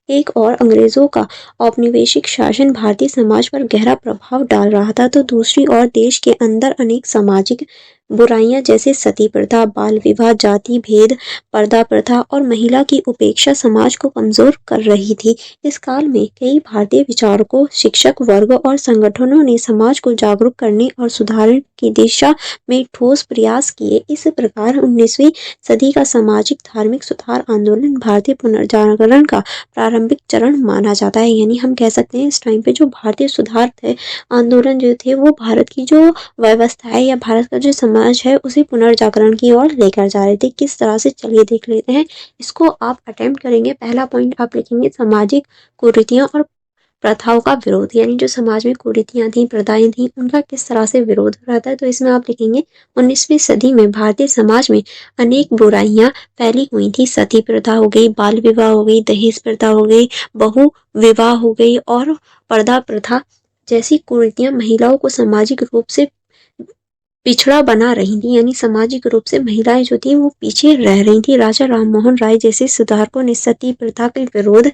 एक और अंग्रेजों का औपनिवेशिक शासन भारतीय समाज पर गहरा प्रभाव डाल रहा था, तो दूसरी ओर देश के अंदर अनेक सामाजिक बुराइयां जैसे सती प्रथा, बाल विवाह, जाति भेद, पर्दा प्रथा और महिला की उपेक्षा समाज को कमजोर कर रही थी। इस काल में कई भारतीय विचारकों, शिक्षक वर्ग और संगठनों ने समाज को जागरूक करने और सुधार की दिशा में ठोस प्रयास किए। इस प्रकार 19वीं सदी का सामाजिक धार्मिक सुधार आंदोलन भारतीय पुनर्जागरण का प्रारंभिक चरण माना जाता है। यानी हम कह सकते हैं इस टाइम पे जो भारतीय सुधार थे, आंदोलन जो थे, वो भारत की जो व्यवस्था है या भारत का जो समाज है उसे पुनर्जागरण की ओर लेकर जा रहे थे। किस तरह से, चलिए देख लेते हैं। इसको आप अटेम्प्ट करेंगे। पहला पॉइंट आप लिखेंगे सामाजिक कुरीतियां और प्रथाओं का विरोध। यानी जो समाज में कुरीतियां थी, प्रथाएं थी, उनका किस तरह से विरोध हो रहा था। तो इसमें आप लिखेंगे 19वीं सदी में भारतीय समाज में अनेक बुराइयां फैली हुई थी। सती प्रथा हो गई, बाल विवाह हो गई, दहेज प्रथा हो गई, बहु विवाह हो गई और पर्दा प्रथा जैसी कुरीतियां महिलाओं को सामाजिक रूप से पिछड़ा बना रही थी। यानी सामाजिक रूप से महिलाएं जो थी वो पीछे रह रही थी। राजा राममोहन राय जैसे सुधारकों ने सती प्रथा के विरोध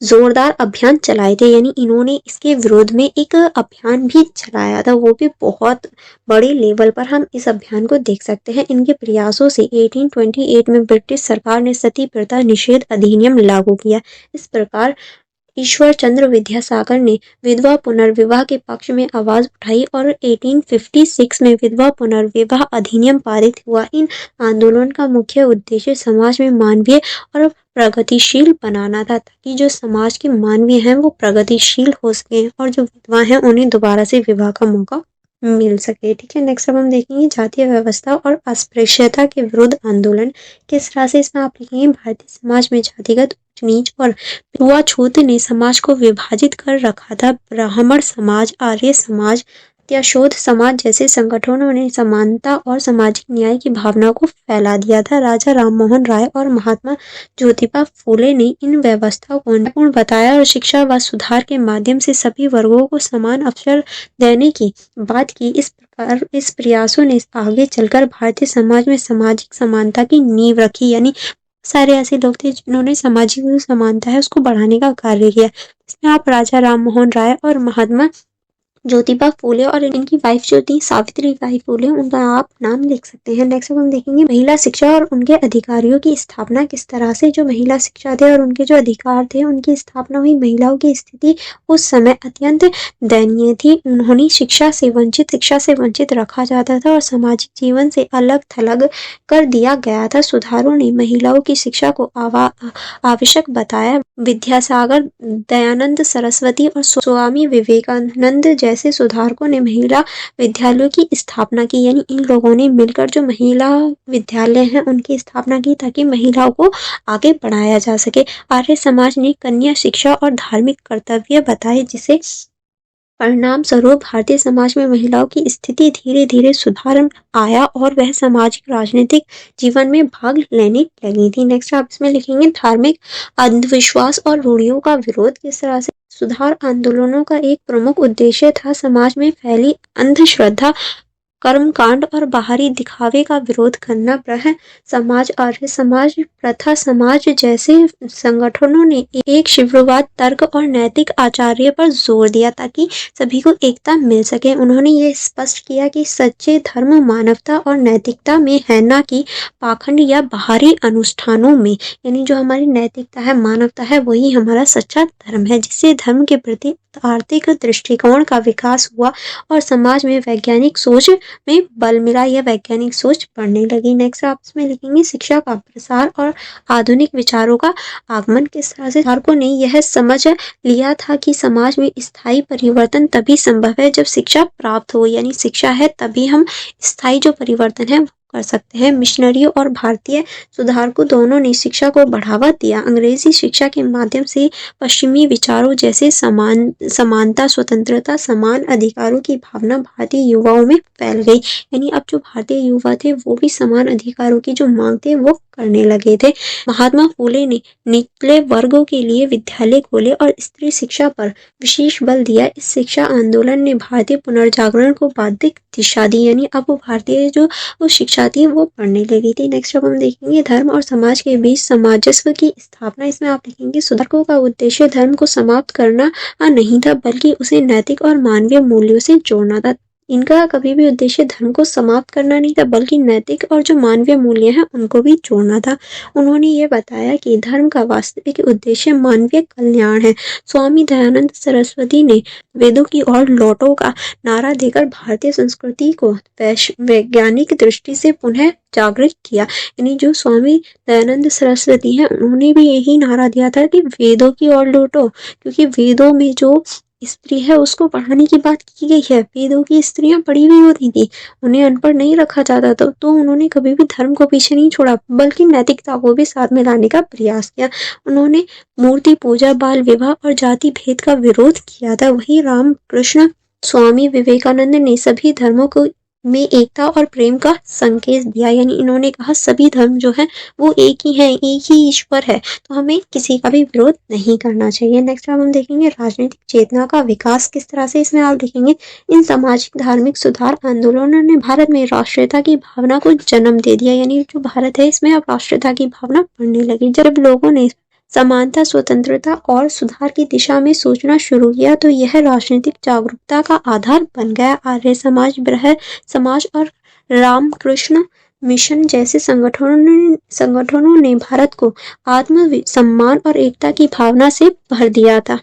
जोरदार अभियान चलाए थे। यानी इन्होंने इसके विरोध में एक अभियान भी चलाया था, वो भी बहुत बड़े लेवल पर हम इस अभियान को देख सकते हैं। इनके प्रयासों से 1828 में ब्रिटिश सरकार ने सती प्रथा निषेध अधिनियम लागू किया। इस प्रकार ईश्वर चंद्र विद्यासागर ने विधवा पुनर्विवाह के पक्ष में आवाज उठाई और 1856 में विधवा पुनर्विवाह अधिनियम पारित हुआ। इन आंदोलन का मुख्य उद्देश्य समाज में मानवीय और प्रगतिशील बनाना था, ताकि जो समाज के मानवीय हैं वो प्रगतिशील हो सके और जो विधवा हैं उन्हें दोबारा से विवाह का मौका मिल सके। ठीक है, नेक्स्ट अब हम देखेंगे जातीय व्यवस्था और अस्पृश्यता के विरुद्ध आंदोलन। किस तरह से, इसमें आप लिखेंगे भारतीय समाज में जातिगत ऊंच नीच और छूआछूत ने समाज को विभाजित कर रखा था। ब्राह्मण समाज, आर्य समाज या शोध समाज जैसे संगठनों ने समानता और सामाजिक न्याय की भावना को फैला दिया था। राजा राममोहन राय और महात्मा ज्योतिबा फूले ने इन व्यवस्था को महत्वपूर्ण बताया और शिक्षा व सुधार के माध्यम से सभी वर्गों को समान अवसर देने की बात की। इस प्रकार इस प्रयासों ने आगे चलकर भारतीय समाज में सामाजिक समानता की नींव रखी। यानी सारे ऐसे लोग थे जिन्होंने सामाजिक जो समानता है उसको बढ़ाने का कार्य किया। इसमें आप राजा राममोहन राय और महात्मा ज्योतिबा फूले और इनकी वाइफ जो थी सावित्री बाई फूले, उनका आप नाम लिख सकते हैं। नेक्स्ट हम देखेंगे महिला शिक्षा और उनके अधिकारियों की स्थापना। किस तरह से जो महिला शिक्षा थे और उनके जो अधिकार थे उनकी स्थापना हुई। महिलाओं की स्थिति उस समय अत्यंत दयनीय थी। उन्होंने शिक्षा से वंचित रखा जाता था और सामाजिक जीवन से अलग थलग कर दिया गया था। सुधारों ने महिलाओं की शिक्षा को आवश्यक बताया। विद्यासागर, दयानंद सरस्वती और स्वामी विवेकानंद जैसे सुधारकों ने महिला विद्यालयों की स्थापना की। यानी इन लोगों ने मिलकर जो महिला विद्यालय हैं उनकी स्थापना की ताकि महिलाओं को आगे बढ़ाया जा सके। आर्य समाज ने कन्या शिक्षा और धार्मिक कर्तव्य बताए, जिसे परिणाम स्वरूप भारतीय समाज में महिलाओं की स्थिति धीरे धीरे सुधार आया और वह सामाजिक राजनीतिक जीवन में भाग लेने लगी थी। नेक्स्ट आप इसमें लिखेंगे धार्मिक अंधविश्वास और रूढ़ियों का विरोध। किस तरह से, सुधार आंदोलनों का एक प्रमुख उद्देश्य था समाज में फैली अंधश्रद्धा कर्मकांड और बाहरी दिखावे का विरोध करना। ब्रह्म समाज, आर्य समाज, प्रथा समाज जैसे संगठनों ने एक शिववाद, तर्क और नैतिक आचार्य पर जोर दिया ताकि सभी को एकता मिल सके। उन्होंने ये स्पष्ट किया कि सच्चे धर्म मानवता और नैतिकता में है, न कि पाखंड या बाहरी अनुष्ठानों में। यानी जो हमारी नैतिकता है, मानवता है, वही हमारा सच्चा धर्म है, जिससे धर्म के प्रति आर्थिक दृष्टिकोण का विकास हुआ और समाज में वैज्ञानिक सोच में बल मिला, या वैज्ञानिक सोच बढ़ने लगी। नेक्स्ट आप इसमें लिखेंगे शिक्षा का प्रसार और आधुनिक विचारों का आगमन। किस तरह से सुधारकों ने यह समझ लिया था कि समाज में स्थायी परिवर्तन तभी संभव है जब शिक्षा प्राप्त हो, यानी शिक्षा है तभी हम स्थायी जो परिवर्तन है वो कर सकते हैं। मिशनरियों और भारतीय सुधारकों दोनों ने शिक्षा को बढ़ावा दिया। अंग्रेजी शिक्षा के माध्यम से पश्चिमी विचारों जैसे समानता, स्वतंत्रता, समान अधिकारों की भावना भारतीय युवाओं में फैल गई। यानी अब जो भारतीय युवा थे वो भी समान अधिकारों की जो मांग थे वो करने लगे थे। महात्मा फूले ने निचले वर्गों के लिए विद्यालय खोले और स्त्री शिक्षा पर विशेष बल दिया। इस शिक्षा आंदोलन ने भारतीय पुनर्जागरण को बाधिक दिशा दी, यानी अब वो भारतीय जो वो शिक्षा थी वो पढ़ने लगी थी। नेक्स्ट अब हम देखेंगे धर्म और समाज के बीच सामंजस्य की स्थापना। इसमें आप लिखेंगे सुधारकों का उद्देश्य धर्म को समाप्त करना नहीं था, बल्कि उसे नैतिक और मानवीय मूल्यों से जोड़ना था। इनका कभी भी उद्देश्य धर्म को समाप्त करना नहीं था, बल्कि नैतिक और जो मानवीय मूल्य हैं उनको भी जोड़ना था। उन्होंने ये बताया कि धर्म का वास्तविक उद्देश्य मानवीय कल्याण है। स्वामी दयानंद सरस्वती ने वेदों की ओर लौटो का नारा देकर भारतीय संस्कृति को वैज्ञानिक दृष्टि से पुनः जागृत किया। यानी जो स्वामी दयानंद सरस्वती हैं उन्होंने भी यही नारा दिया था कि वेदों की ओर लौटो, क्योंकि वेदों में जो स्त्री है उसको पढ़ाने की बात की गई है। वेदों की स्त्रियां पढ़ी हुई होती थी, उन्हें अनपढ़ नहीं रखा जाता था। तो उन्होंने कभी भी धर्म को पीछे नहीं छोड़ा, बल्कि नैतिकता को भी साथ में लाने का प्रयास किया। उन्होंने मूर्ति पूजा, बाल विवाह और जाति भेद का विरोध किया था। वही रामकृष्ण, स्वामी विवेकानंद ने सभी धर्मों को में एकता और प्रेम का संकेत दिया। यानी इन्होंने कहा सभी धर्म जो है वो एक ही है, एक ही ईश्वर है, तो हमें किसी का भी विरोध नहीं करना चाहिए। नेक्स्ट हम देखेंगे राजनीतिक चेतना का विकास किस तरह से। इसमें आप देखेंगे इन सामाजिक धार्मिक सुधार आंदोलनों ने भारत में राष्ट्रीयता की भावना को जन्म दे दिया। यानी जो भारत है इसमें अब राष्ट्रीयता की भावना बढ़ने लगी। जब लोगों ने समानता, स्वतंत्रता और सुधार की दिशा में सोचना शुरू किया तो यह राजनीतिक जागरूकता का आधार बन गया। आर्य समाज, ब्रह्म समाज और रामकृष्ण मिशन जैसे संगठनों ने भारत को आत्म सम्मान और एकता की भावना से भर दिया था।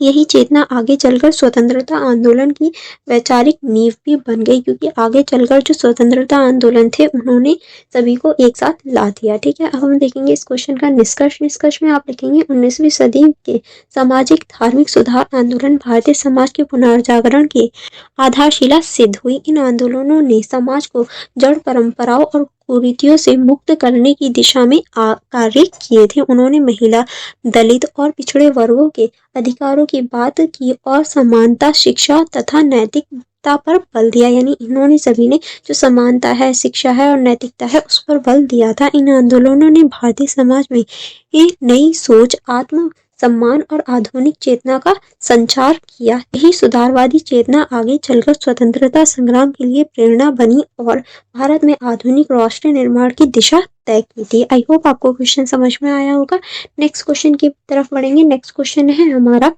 यही चेतना आगे चलकर स्वतंत्रता आंदोलन की वैचारिक नींव भी बन गई, क्योंकि आगे चलकर जो स्वतंत्रता आंदोलन थे उन्होंने सभी को एक साथ ला दिया। ठीक है, अब हम देखेंगे इस क्वेश्चन का निष्कर्ष। निष्कर्ष में आप लिखेंगे 19वीं सदी के सामाजिक धार्मिक सुधार आंदोलन भारतीय समाज के पुनर्जागरण की आधारशिला सिद्ध हुई। इन आंदोलनों ने समाज को जड़ परंपराओं और कुरीतियों से मुक्त करने की दिशा में कार्य किए थे। उन्होंने महिला, दलित और पिछड़े वर्गों के अधिकारों की बात की और समानता, शिक्षा तथा नैतिकता पर बल दिया। यानी इन्होंने सभी ने जो समानता है, शिक्षा है और नैतिकता है उस पर बल दिया था। इन आंदोलनों ने भारतीय समाज में एक नई सोच, आत्म सम्मान और आधुनिक चेतना का संचार किया। यही सुधारवादी चेतना आगे चलकर स्वतंत्रता संग्राम के लिए प्रेरणा बनी और भारत में आधुनिक राष्ट्र निर्माण की दिशा तय की थी। आई होप आपको क्वेश्चन समझ में आया होगा। नेक्स्ट क्वेश्चन की तरफ बढ़ेंगे। नेक्स्ट क्वेश्चन है हमारा,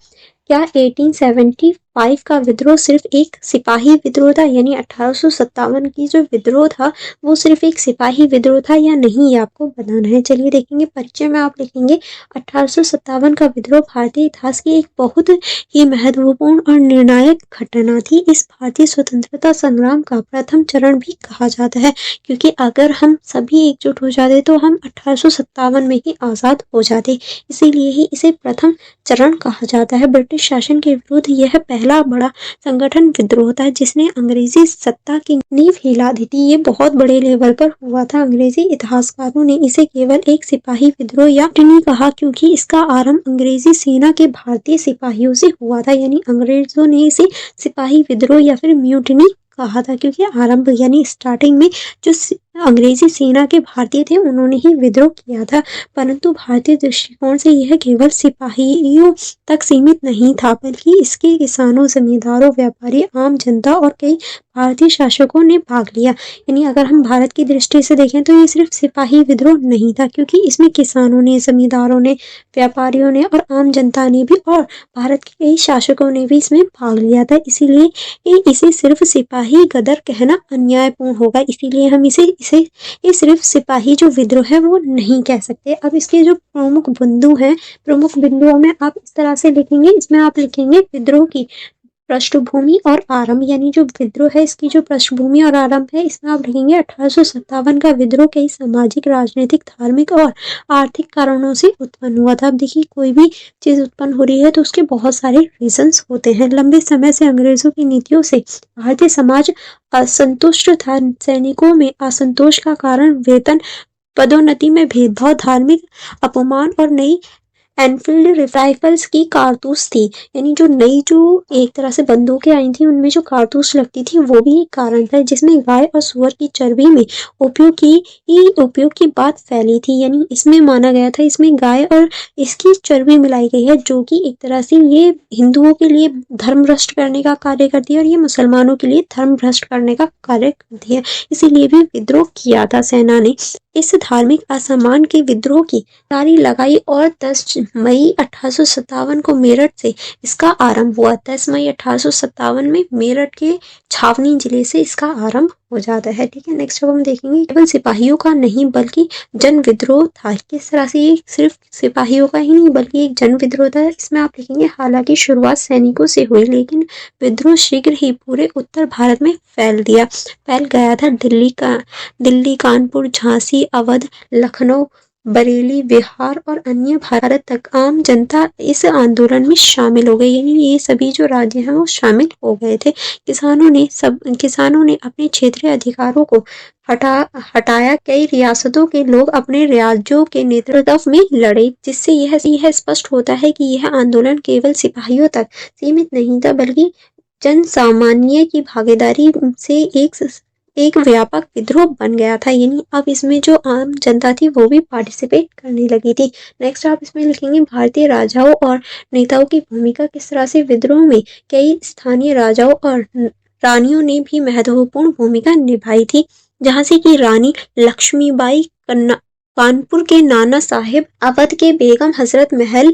क्या 1875 का विद्रोह सिर्फ एक सिपाही विद्रोह था? यानी 1857 की जो विद्रोह था वो सिर्फ एक सिपाही विद्रोह था या नहीं, ये आपको बताना है। चलिए देखेंगे। परिचय में आप लिखेंगे 1857 का विद्रोह भारतीय इतिहास की एक बहुत ही महत्वपूर्ण और निर्णायक घटना थी। इस भारतीय स्वतंत्रता संग्राम का प्रथम चरण भी कहा जाता है, क्योंकि अगर हम सभी एकजुट हो जाते तो हम 1857 में ही आजाद हो जाते, इसीलिए ही इसे प्रथम चरण कहा जाता है। ब्रिटिश शासन के विरुद्ध यह पहला बड़ा संगठन विद्रोह था जिसने अंग्रेजी सत्ता की नींव हिला दी थी। ये बहुत बड़े लेवल पर हुआ था। अंग्रेजी इतिहासकारों ने इसे केवल एक सिपाही विद्रोह या म्यूटिनी कहा, क्योंकि इसका आरंभ अंग्रेजी सेना के भारतीय सिपाहियों से हुआ था। यानी अंग्रेजों ने इसे सिपाही विद्रोह या फिर म्यूटिनी कहा था, क्योंकि आरंभ यानी स्टार्टिंग में जो अंग्रेजी सेना के भारतीय थे उन्होंने ही विद्रोह किया था, परंतु भारतीय दृष्टिकोण से यह केवल सिपाहियों तक सीमित नहीं था, बल्कि इसके किसानों, जमींदारों, व्यापारी, आम जनता और कई भारतीय शासकों ने भाग लिया। यानी अगर हम भारत की दृष्टि से देखें तो ये सिर्फ सिपाही विद्रोह नहीं था, क्योंकि इसमें किसानों ने, जमींदारों ने, व्यापारियों ने और आम जनता ने भी और भारत के कई शासकों ने भी इसमें भाग लिया था। इसीलिए इसे सिर्फ सिपाही गदर कहना अन्यायपूर्ण होगा, इसीलिए हम इसे इसे ये सिर्फ सिपाही जो विद्रोह है वो नहीं कह सकते। अब इसके जो प्रमुख बिंदु हैं, प्रमुख बिंदुओं में आप इस तरह से लिखेंगे, इसमें आप लिखेंगे विद्रोह की पृष्ठभूमि और आरंभ, यानी जो विद्रोह है इसकी जो पृष्ठभूमि और आरंभ है इसमें आप लिखेंगे 1857 का विद्रोह कई सामाजिक, राजनीतिक, धार्मिक और आर्थिक कारणों से उत्पन्न हुआ था। अब देखिए कोई भी चीज उत्पन्न हो रही है तो उसके बहुत सारे रीजंस होते हैं। लंबे समय से अंग्रेजों की नीतियों से भारतीय समाज असंतुष्ट था। सैनिकों में असंतोष का कारण वेतन, पदोन्नति में भेदभाव, धार्मिक अपमान और नई एनफील्ड राइफल्स की कारतूस थी। यानी जो नई जो एक तरह से बंदूकें आई थी उनमें जो कारतूस लगती थी वो भी एक कारण था, जिसमें गाय और सुअर की चर्बी में उपयोग की बात फैली थी। यानी इसमें माना गया था इसमें गाय और इसकी चर्बी मिलाई गई है, जो कि एक तरह से ये हिंदुओं के लिए धर्म भ्रष्ट करने का कार्य करती है और ये मुसलमानों के लिए धर्म भ्रष्ट करने का कार्य करती है। इसीलिए भी विद्रोह किया था सेना ने। इस धार्मिक असम्मान के विद्रोह की तारी लगाई और 10 मई 1857 को मेरठ से इसका आरंभ हुआ। 10 मई 1857 में मेरठ के छावनी जिले से इसका आरंभ हो जाता है। ठीक है, नेक्स्ट अब हम देखेंगे केवल सिपाहियों का नहीं बल्कि जन विद्रोह था। किस तरह से ये सिर्फ सिपाहियों का ही नहीं बल्कि एक जन विद्रोह था। इसमें आप लिखेंगे हालांकि शुरुआत सैनिकों से हुई, लेकिन विद्रोह शीघ्र ही पूरे उत्तर भारत में फैल गया था। दिल्ली, कानपुर, झांसी, अवध, लखनऊ, बरेली, बिहार और अन्य भारत तक आम जनता इस आंदोलन में शामिल हो गई। यानी ये सभी जो राज्य हैं वो शामिल हो गए थे। किसानों ने अपने क्षेत्रीय अधिकारों को हटाया। कई रियासतों के लोग अपने राज्यों के नेतृत्व में लड़े, जिससे यह स्पष्ट होता है कि यह आंदोलन केवल सिपाहियों तक सीमित नहीं था, बल्कि जन सामान्य की भागीदारी से एक व्यापक विद्रोह बन गया था। यानी अब इसमें जो आम जनता थी वो भी पार्टिसिपेट करने लगी थी। नेक्स्ट आप इसमें लिखेंगे भारतीय राजाओं और नेताओं की भूमिका। किस तरह से विद्रोह में कई स्थानीय राजाओं और रानियों ने भी महत्वपूर्ण भूमिका निभाई थी। जहाँ से कि रानी लक्ष्मीबाई, कानपुर के नाना साहेब, अवध के बेगम हजरत महल,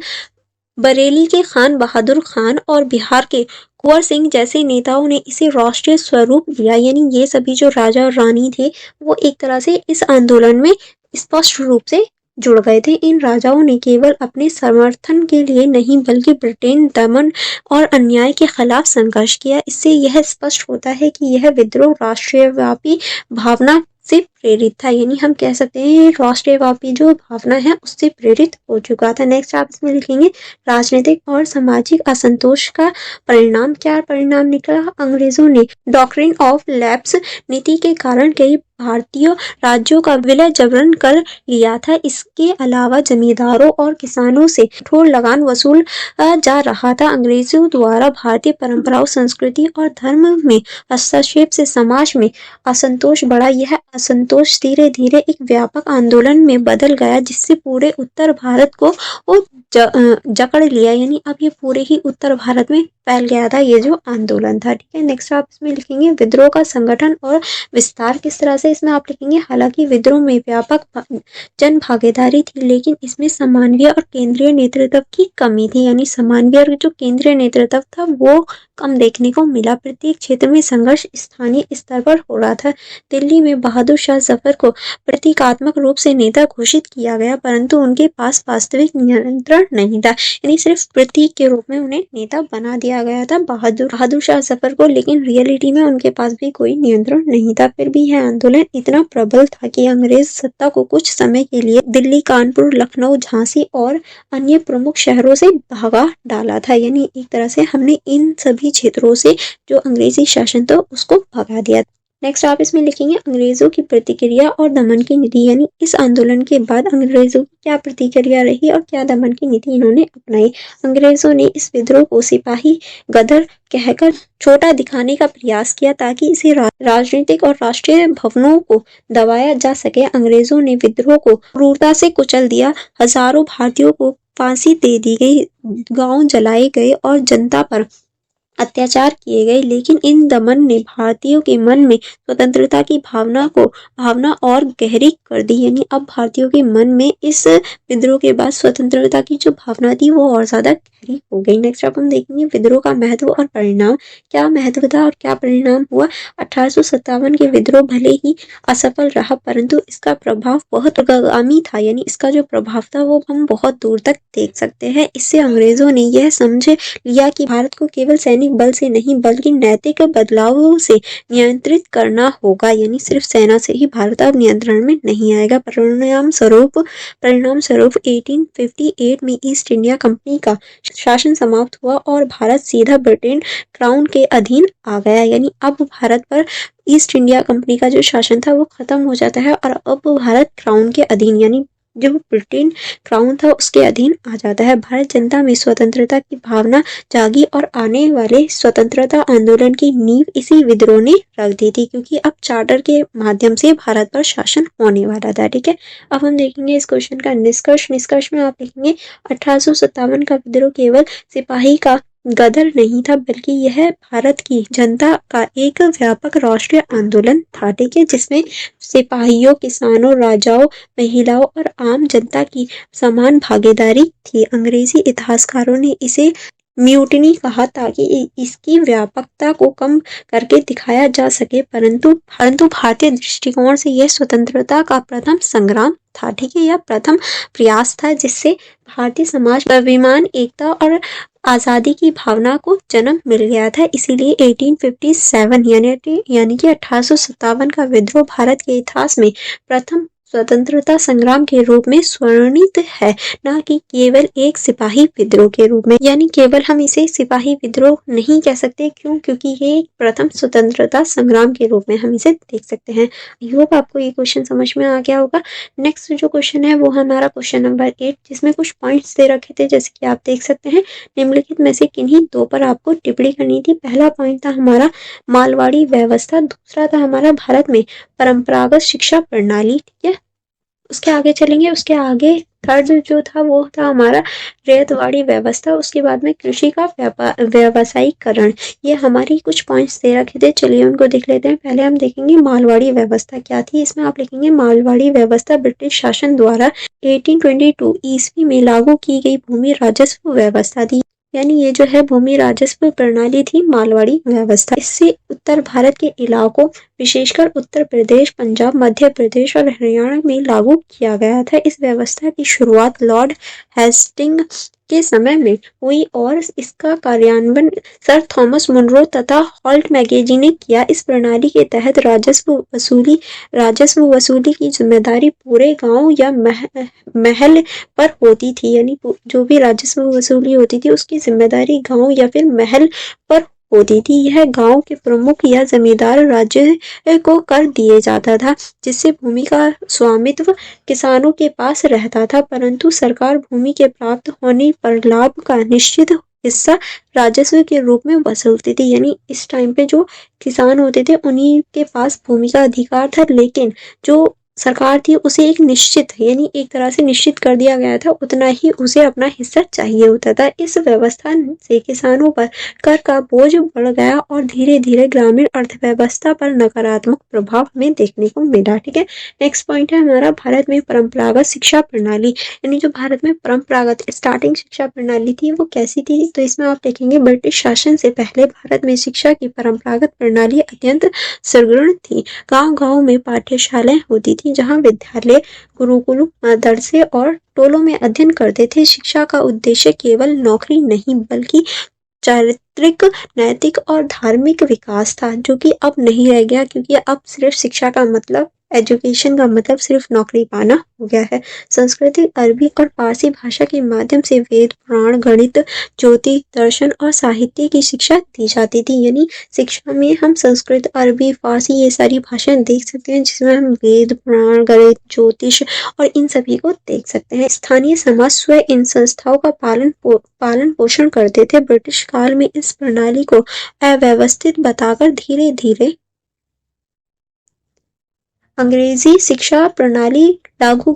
बरेली के खान बहादुर खान और बिहार के कुंवर सिंह जैसे नेताओं ने इसे राष्ट्रीय स्वरूप दिया। यानी ये सभी जो राजा और रानी थे वो एक तरह से इस आंदोलन में स्पष्ट रूप से जुड़ गए थे। इन राजाओं ने केवल अपने समर्थन के लिए नहीं बल्कि ब्रिटेन, दमन और अन्याय के खिलाफ संघर्ष किया। इससे यह स्पष्ट होता है कि यह विद्रोह राष्ट्रव्यापी भावना से प्रेरित था। यानी हम कह सकते हैं राष्ट्रव्यापी जो भावना है उससे प्रेरित हो चुका था। नेक्स्ट आप इसमें लिखेंगे राजनीतिक और सामाजिक असंतोष का परिणाम। क्या परिणाम निकला? अंग्रेजों ने डॉक्ट्रिन ऑफ लैप्स नीति के कारण कई भारतीय राज्यों का विलय जबरन कर लिया था। इसके अलावा जमींदारों और किसानों से कठोर लगान वसूल जा रहा था। अंग्रेजों द्वारा भारतीय परंपराओं, संस्कृति और धर्म में हस्तक्षेप से समाज में असंतोष बढ़ा। यह असंतोष धीरे धीरे एक व्यापक आंदोलन में बदल गया, जिससे पूरे उत्तर भारत को जकड़ लिया। यानी अब ये पूरे ही उत्तर भारत में फैल गया था ये जो आंदोलन था। ठीक है, नेक्स्ट आप इसमें लिखेंगे विद्रोह का संगठन और विस्तार। किस तरह से? इसमें आप लिखेंगे हालांकि विद्रोह में व्यापक जन भागीदारी थी, लेकिन इसमें समन्वय और केंद्रीय नेतृत्व की कमी थी। यानी समन्वय और जो केंद्रीय नेतृत्व था वो कम देखने को मिला। प्रत्येक क्षेत्र में संघर्ष स्थानीय स्तर पर हो रहा था। दिल्ली में बहादुर शाह जफर को प्रतीकात्मक रूप से नेता घोषित किया गया, परंतु उनके पास वास्तविक नियंत्रण नहीं था। यानी सिर्फ प्रतीक के रूप में उन्हें नेता बना दिया गया था बहादुर शाह जफर को, लेकिन रियलिटी में उनके पास भी कोई नियंत्रण नहीं था। फिर भी यह आंदोलन इतना प्रबल था कि अंग्रेज सत्ता को कुछ समय के लिए दिल्ली, कानपुर, लखनऊ, झांसी और अन्य प्रमुख शहरों से भगा डाला था। यानी एक तरह से हमने इन सभी क्षेत्रों से जो अंग्रेजी शासन था उसको भगा दिया। नेक्स्ट आप इसमें लिखेंगे अंग्रेजों की प्रतिक्रिया और दमन की नीति, यानी इस आंदोलन के बाद अंग्रेजों की क्या प्रतिक्रिया रही और क्या दमन की नीति इन्होंने अपनाई। अंग्रेजों ने इस विद्रोह को सिपाही गदर कहकर छोटा दिखाने का प्रयास किया ताकि इसे राजनीतिक और राष्ट्रीय भवनों को दबाया जा सके। अंग्रेजों ने विद्रोह को क्रूरता से कुचल दिया, हजारों भारतीयों को फांसी दे दी गई, गांव जलाए गए और जनता पर अत्याचार किए गए, लेकिन इन दमन ने भारतीयों के मन में स्वतंत्रता की भावना और गहरी कर दी। यानी अब भारतीयों के मन में इस विद्रोह के बाद स्वतंत्रता की जो भावना थी वो और ज्यादा गहरी हो गई। नेक्स्ट अब हम देखेंगे विद्रोह का महत्व और परिणाम। क्या महत्व था और क्या परिणाम हुआ। 1857 के विद्रोह भले ही असफल रहा परंतु इसका प्रभाव बहुत दूरगामी था, यानी इसका जो प्रभाव था वो हम बहुत दूर तक देख सकते हैं। इससे अंग्रेजों ने यह समझ लिया कि भारत को केवल सैनिक बल से नहीं बल्कि नैतिक बदलावों से नियंत्रित करना होगा, यानी सिर्फ सेना से ही भारत अब नियंत्रण में नहीं आएगा। परिणाम स्वरूप 1858 में ईस्ट इंडिया कंपनी का शासन समाप्त हुआ और भारत सीधा ब्रिटेन क्राउन के अधीन आ गया, यानी अब भारत पर ईस्ट इंडिया कंपनी का जो शासन था वो खत्म हो जाता है और अब भारत क्राउन के अधीन यानी जो ब्रिटेन क्राउन था उसके अधीन आ जाता है। भारत जनता में स्वतंत्रता की भावना जागी और आने वाले स्वतंत्रता आंदोलन की नींव इसी विद्रोह ने रख दी थी, क्योंकि अब चार्टर के माध्यम से भारत पर शासन होने वाला था। ठीक है, अब हम देखेंगे इस क्वेश्चन का निष्कर्ष में आप लिखेंगे 1857 का विद्रोह केवल सिपाही का गदर नहीं था बल्कि यह भारत की जनता का एक व्यापक राष्ट्रीय आंदोलन था। ठीक है, जिसमें सिपाहियों, किसानों, राजाओं, महिलाओं और आम जनता की समान भागीदारी थी। अंग्रेजी इतिहासकारों ने इसे म्यूटिनी कहा ताकि इसकी व्यापकता को कम करके दिखाया जा सके, परंतु भारतीय दृष्टिकोण से यह स्वतंत्रता का प्रथम संग्राम था। ठीक है, यह प्रथम प्रयास था जिससे भारतीय समाज स्वाभिमान, एकता और आजादी की भावना को जन्म मिल गया था। इसीलिए 1857 यानी कि 1857 का विद्रोह भारत के इतिहास में प्रथम स्वतंत्रता संग्राम के रूप में स्वर्णित है, न कि केवल एक सिपाही विद्रोह के रूप में। यानी केवल हम इसे सिपाही विद्रोह नहीं कह सकते, क्योंकि ये एक प्रथम स्वतंत्रता संग्राम के रूप में हम इसे देख सकते हैं। आई होप आपको ये क्वेश्चन समझ में आ गया होगा। नेक्स्ट जो क्वेश्चन है वो हमारा क्वेश्चन नंबर 8, जिसमें कुछ पॉइंट्स दे रखे थे जैसे कि आप देख सकते हैं। निम्नलिखित में से किन्हीं दो पर आपको टिप्पणी करनी थी। पहला पॉइंट था हमारा मालवाड़ी व्यवस्था, दूसरा था हमारा भारत में परंपरागत शिक्षा प्रणाली। ठीक है, उसके आगे चलेंगे। उसके आगे थर्ड जो था वो था हमारा रैयतवाड़ी व्यवस्था, उसके बाद में कृषि का व्यावसायीकरण। ये हमारी कुछ पॉइंट्स दे रखे थे, चलिए उनको देख लेते हैं। पहले हम देखेंगे मालवाड़ी व्यवस्था क्या थी। इसमें आप लिखेंगे मालवाड़ी व्यवस्था ब्रिटिश शासन द्वारा 1822 ईस्वी में लागू की गई भूमि राजस्व व्यवस्था थी, यानी ये जो है भूमि राजस्व प्रणाली थी मालवाड़ी व्यवस्था। इससे उत्तर भारत के इलाकों विशेषकर उत्तर प्रदेश, पंजाब, मध्य प्रदेश और हरियाणा में लागू किया गया था। इस व्यवस्था की शुरुआत लॉर्ड हेस्टिंग्स के समय में हुई और इसका कार्यान्वयन सर थॉमस मुनरो तथा हॉल्ट मैकेंजी ने किया। इस प्रणाली के तहत राजस्व वसूली की जिम्मेदारी पूरे गांव या महल पर होती थी, यानी जो भी राजस्व वसूली होती थी उसकी जिम्मेदारी गांव या फिर महल पर होती थी। यह गांव के प्रमुख या जमींदार राज्य को कर दिए जाता था, जिससे भूमि का स्वामित्व किसानों के पास रहता था, परंतु सरकार भूमि के प्राप्त होने पर लाभ का निश्चित हिस्सा राजस्व के रूप में वसूलती थी। यानी इस टाइम पे जो किसान होते थे उन्हीं के पास भूमि का अधिकार था, लेकिन जो सरकार थी उसे एक निश्चित यानी एक तरह से निश्चित कर दिया गया था, उतना ही उसे अपना हिस्सा चाहिए होता था। इस व्यवस्था से किसानों पर कर का बोझ बढ़ गया और धीरे धीरे ग्रामीण अर्थव्यवस्था पर नकारात्मक प्रभाव हमें देखने को मिला। ठीक है, नेक्स्ट पॉइंट है हमारा भारत में परंपरागत शिक्षा प्रणाली, यानी जो भारत में परंपरागत स्टार्टिंग शिक्षा प्रणाली थी वो कैसी थी। तो इसमें आप देखेंगे ब्रिटिश शासन से पहले भारत में शिक्षा की परंपरागत प्रणाली अत्यंत सुदृढ़ थी। गांव-गांव में पाठशालाएं होती थी जहां विद्यालय, गुरुकुल, मदरसे और टोलों में अध्ययन करते थे। शिक्षा का उद्देश्य केवल नौकरी नहीं बल्कि चारित्रिक, नैतिक और धार्मिक विकास था, जो कि अब नहीं रह गया, क्योंकि अब सिर्फ शिक्षा का मतलब एजुकेशन का मतलब सिर्फ नौकरी पाना हो गया है। संस्कृत, अरबी और पारसी भाषा के माध्यम से वेद, पुराण, गणित, ज्योतिष, दर्शन और साहित्य की शिक्षा दी जाती थी। यानी शिक्षा में हम संस्कृत, अरबी, फारसी ये सारी भाषाएं देख सकते हैं, जिसमें हम वेद, पुराण, गणित, ज्योतिष और इन सभी को देख सकते हैं। स्थानीय समाज स्वयं इन संस्थाओं का पालन पोषण करते थे। ब्रिटिश काल में इस प्रणाली को अव्यवस्थित बताकर धीरे धीरे अंग्रेजी शिक्षा प्रणाली लागू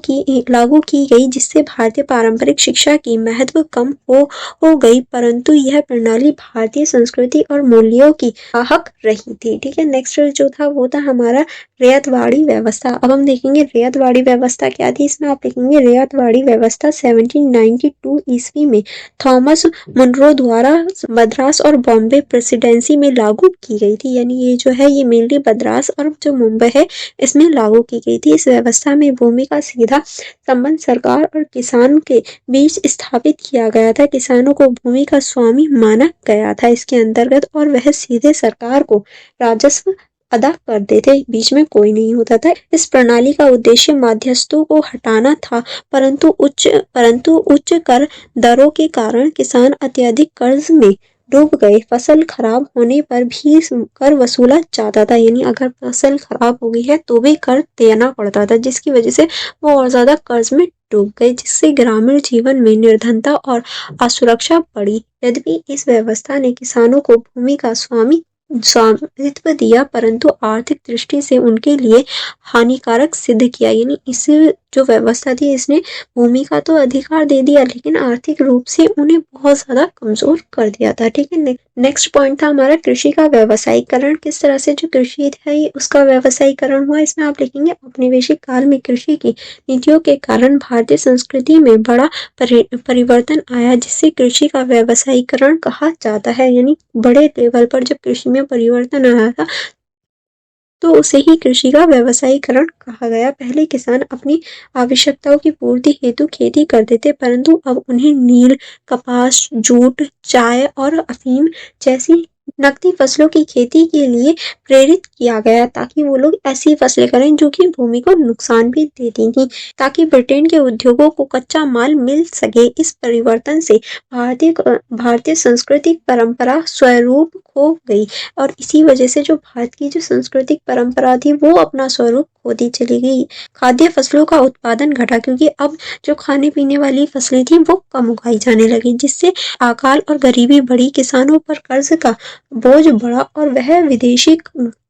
की गई, जिससे भारतीय पारंपरिक शिक्षा की महत्व कम हो गई, परंतु यह प्रणाली भारतीय संस्कृति और मूल्यों की वाहक रही थी। ठीक है, नेक्स्ट जो था वो था हमारा रैयतवाड़ी व्यवस्था। अब हम देखेंगे रैयतवाड़ी व्यवस्था क्या थी। इसमें आप लिखेंगे रैयतवाड़ी व्यवस्था 1792 ईस्वी में थॉमस मुनरो द्वारा मद्रास और बॉम्बे प्रेसिडेंसी में लागू की गई थी। यानी ये जो है ये मेनली मद्रास और जो मुंबई है इसमें लागू की गई थी। इस व्यवस्था में भूमि का सीधा संबंध सरकार और किसान के बीच स्थापित किया गया था। किसानों को भूमि का स्वामी माना गया था इसके अंतर्गत, और वह सीधे सरकार को राजस्व अदा करते थे, बीच में कोई नहीं होता था। इस प्रणाली का उद्देश्य मध्यस्थों को हटाना था, परंतु उच्च कर दरों के कारण किसान अत्यधिक कर्ज में डूब गए। फसल खराब होने पर भी कर वसूला जाता था, यानी अगर फसल खराब हो गई है तो भी कर देना पड़ता था, जिसकी वजह से वो और ज्यादा कर्ज में डूब गए, जिससे ग्रामीण जीवन में निर्धनता और असुरक्षा बढ़ी। यद्यपि इस व्यवस्था ने किसानों को भूमि का स्वामित्व दिया, परंतु आर्थिक दृष्टि से उनके लिए हानिकारक सिद्ध किया। यानी इस जो व्यवस्था थी इसने भूमि का तो अधिकार दे दिया, लेकिन आर्थिक रूप से उन्हें बहुत ज्यादा कमजोर कर दिया था। ठीक है, नेक्स्ट पॉइंट था हमारा कृषि का व्यवसायीकरण। किस तरह से जो कृषि है उसका व्यवसायीकरण हुआ। इसमें आप लिखेंगे औपनिवेशिक काल में कृषि की नीतियों के कारण भारतीय संस्कृति में बड़ा परिवर्तन आया, जिससे कृषि का व्यवसायीकरण कहा जाता है। यानी बड़े लेवल पर जब कृषि में परिवर्तन आया था तो उसे ही कृषि का व्यवसायीकरण कहा गया। पहले किसान अपनी आवश्यकताओं की पूर्ति हेतु खेती करते थे, परंतु अब उन्हें नील, कपास, जूट, चाय और अफीम जैसी नकदी फसलों की खेती के लिए प्रेरित किया गया, ताकि वो लोग ऐसी फसलें करें जो कि भूमि को नुकसान भी देती थी, ताकि ब्रिटेन के उद्योगों को कच्चा माल मिल सके। इस परिवर्तन से भारतीय सांस्कृतिक परंपरा स्वरूप खो गई, और इसी वजह से जो भारत की जो सांस्कृतिक परंपरा थी वो अपना स्वरूप खोती चली गई। खाद्य फसलों का उत्पादन घटा, क्योंकि अब जो खाने पीने वाली फसलें थी वो कम उगाई जाने लगी, जिससे अकाल और गरीबी बढ़ी। किसानों पर कर्ज का बोझ बढ़ा और वह विदेशी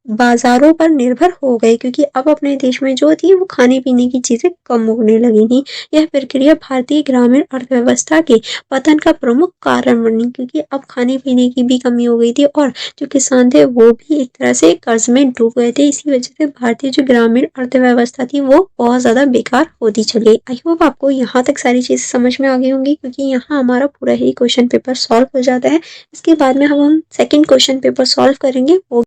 बाजारों पर निर्भर हो गए, क्योंकि अब अपने देश में जो थी वो खाने पीने की चीजें कम होने लगी थी। यह प्रक्रिया भारतीय ग्रामीण अर्थव्यवस्था के पतन का प्रमुख कारण बनी, क्योंकि अब खाने पीने की भी कमी हो गई थी और जो किसान थे वो भी एक तरह से कर्ज में डूब गए थे। इसी वजह से भारतीय जो ग्रामीण अर्थव्यवस्था थी वो बहुत ज्यादा बेकार होती चली। आई होप आपको यहाँ तक सारी चीजें समझ में आ गई होंगी, क्योंकि यहाँ हमारा पूरा ही क्वेश्चन पेपर सॉल्व हो जाता है। इसके बाद में हम सेकंड क्वेश्चन पेपर सॉल्व करेंगे। वो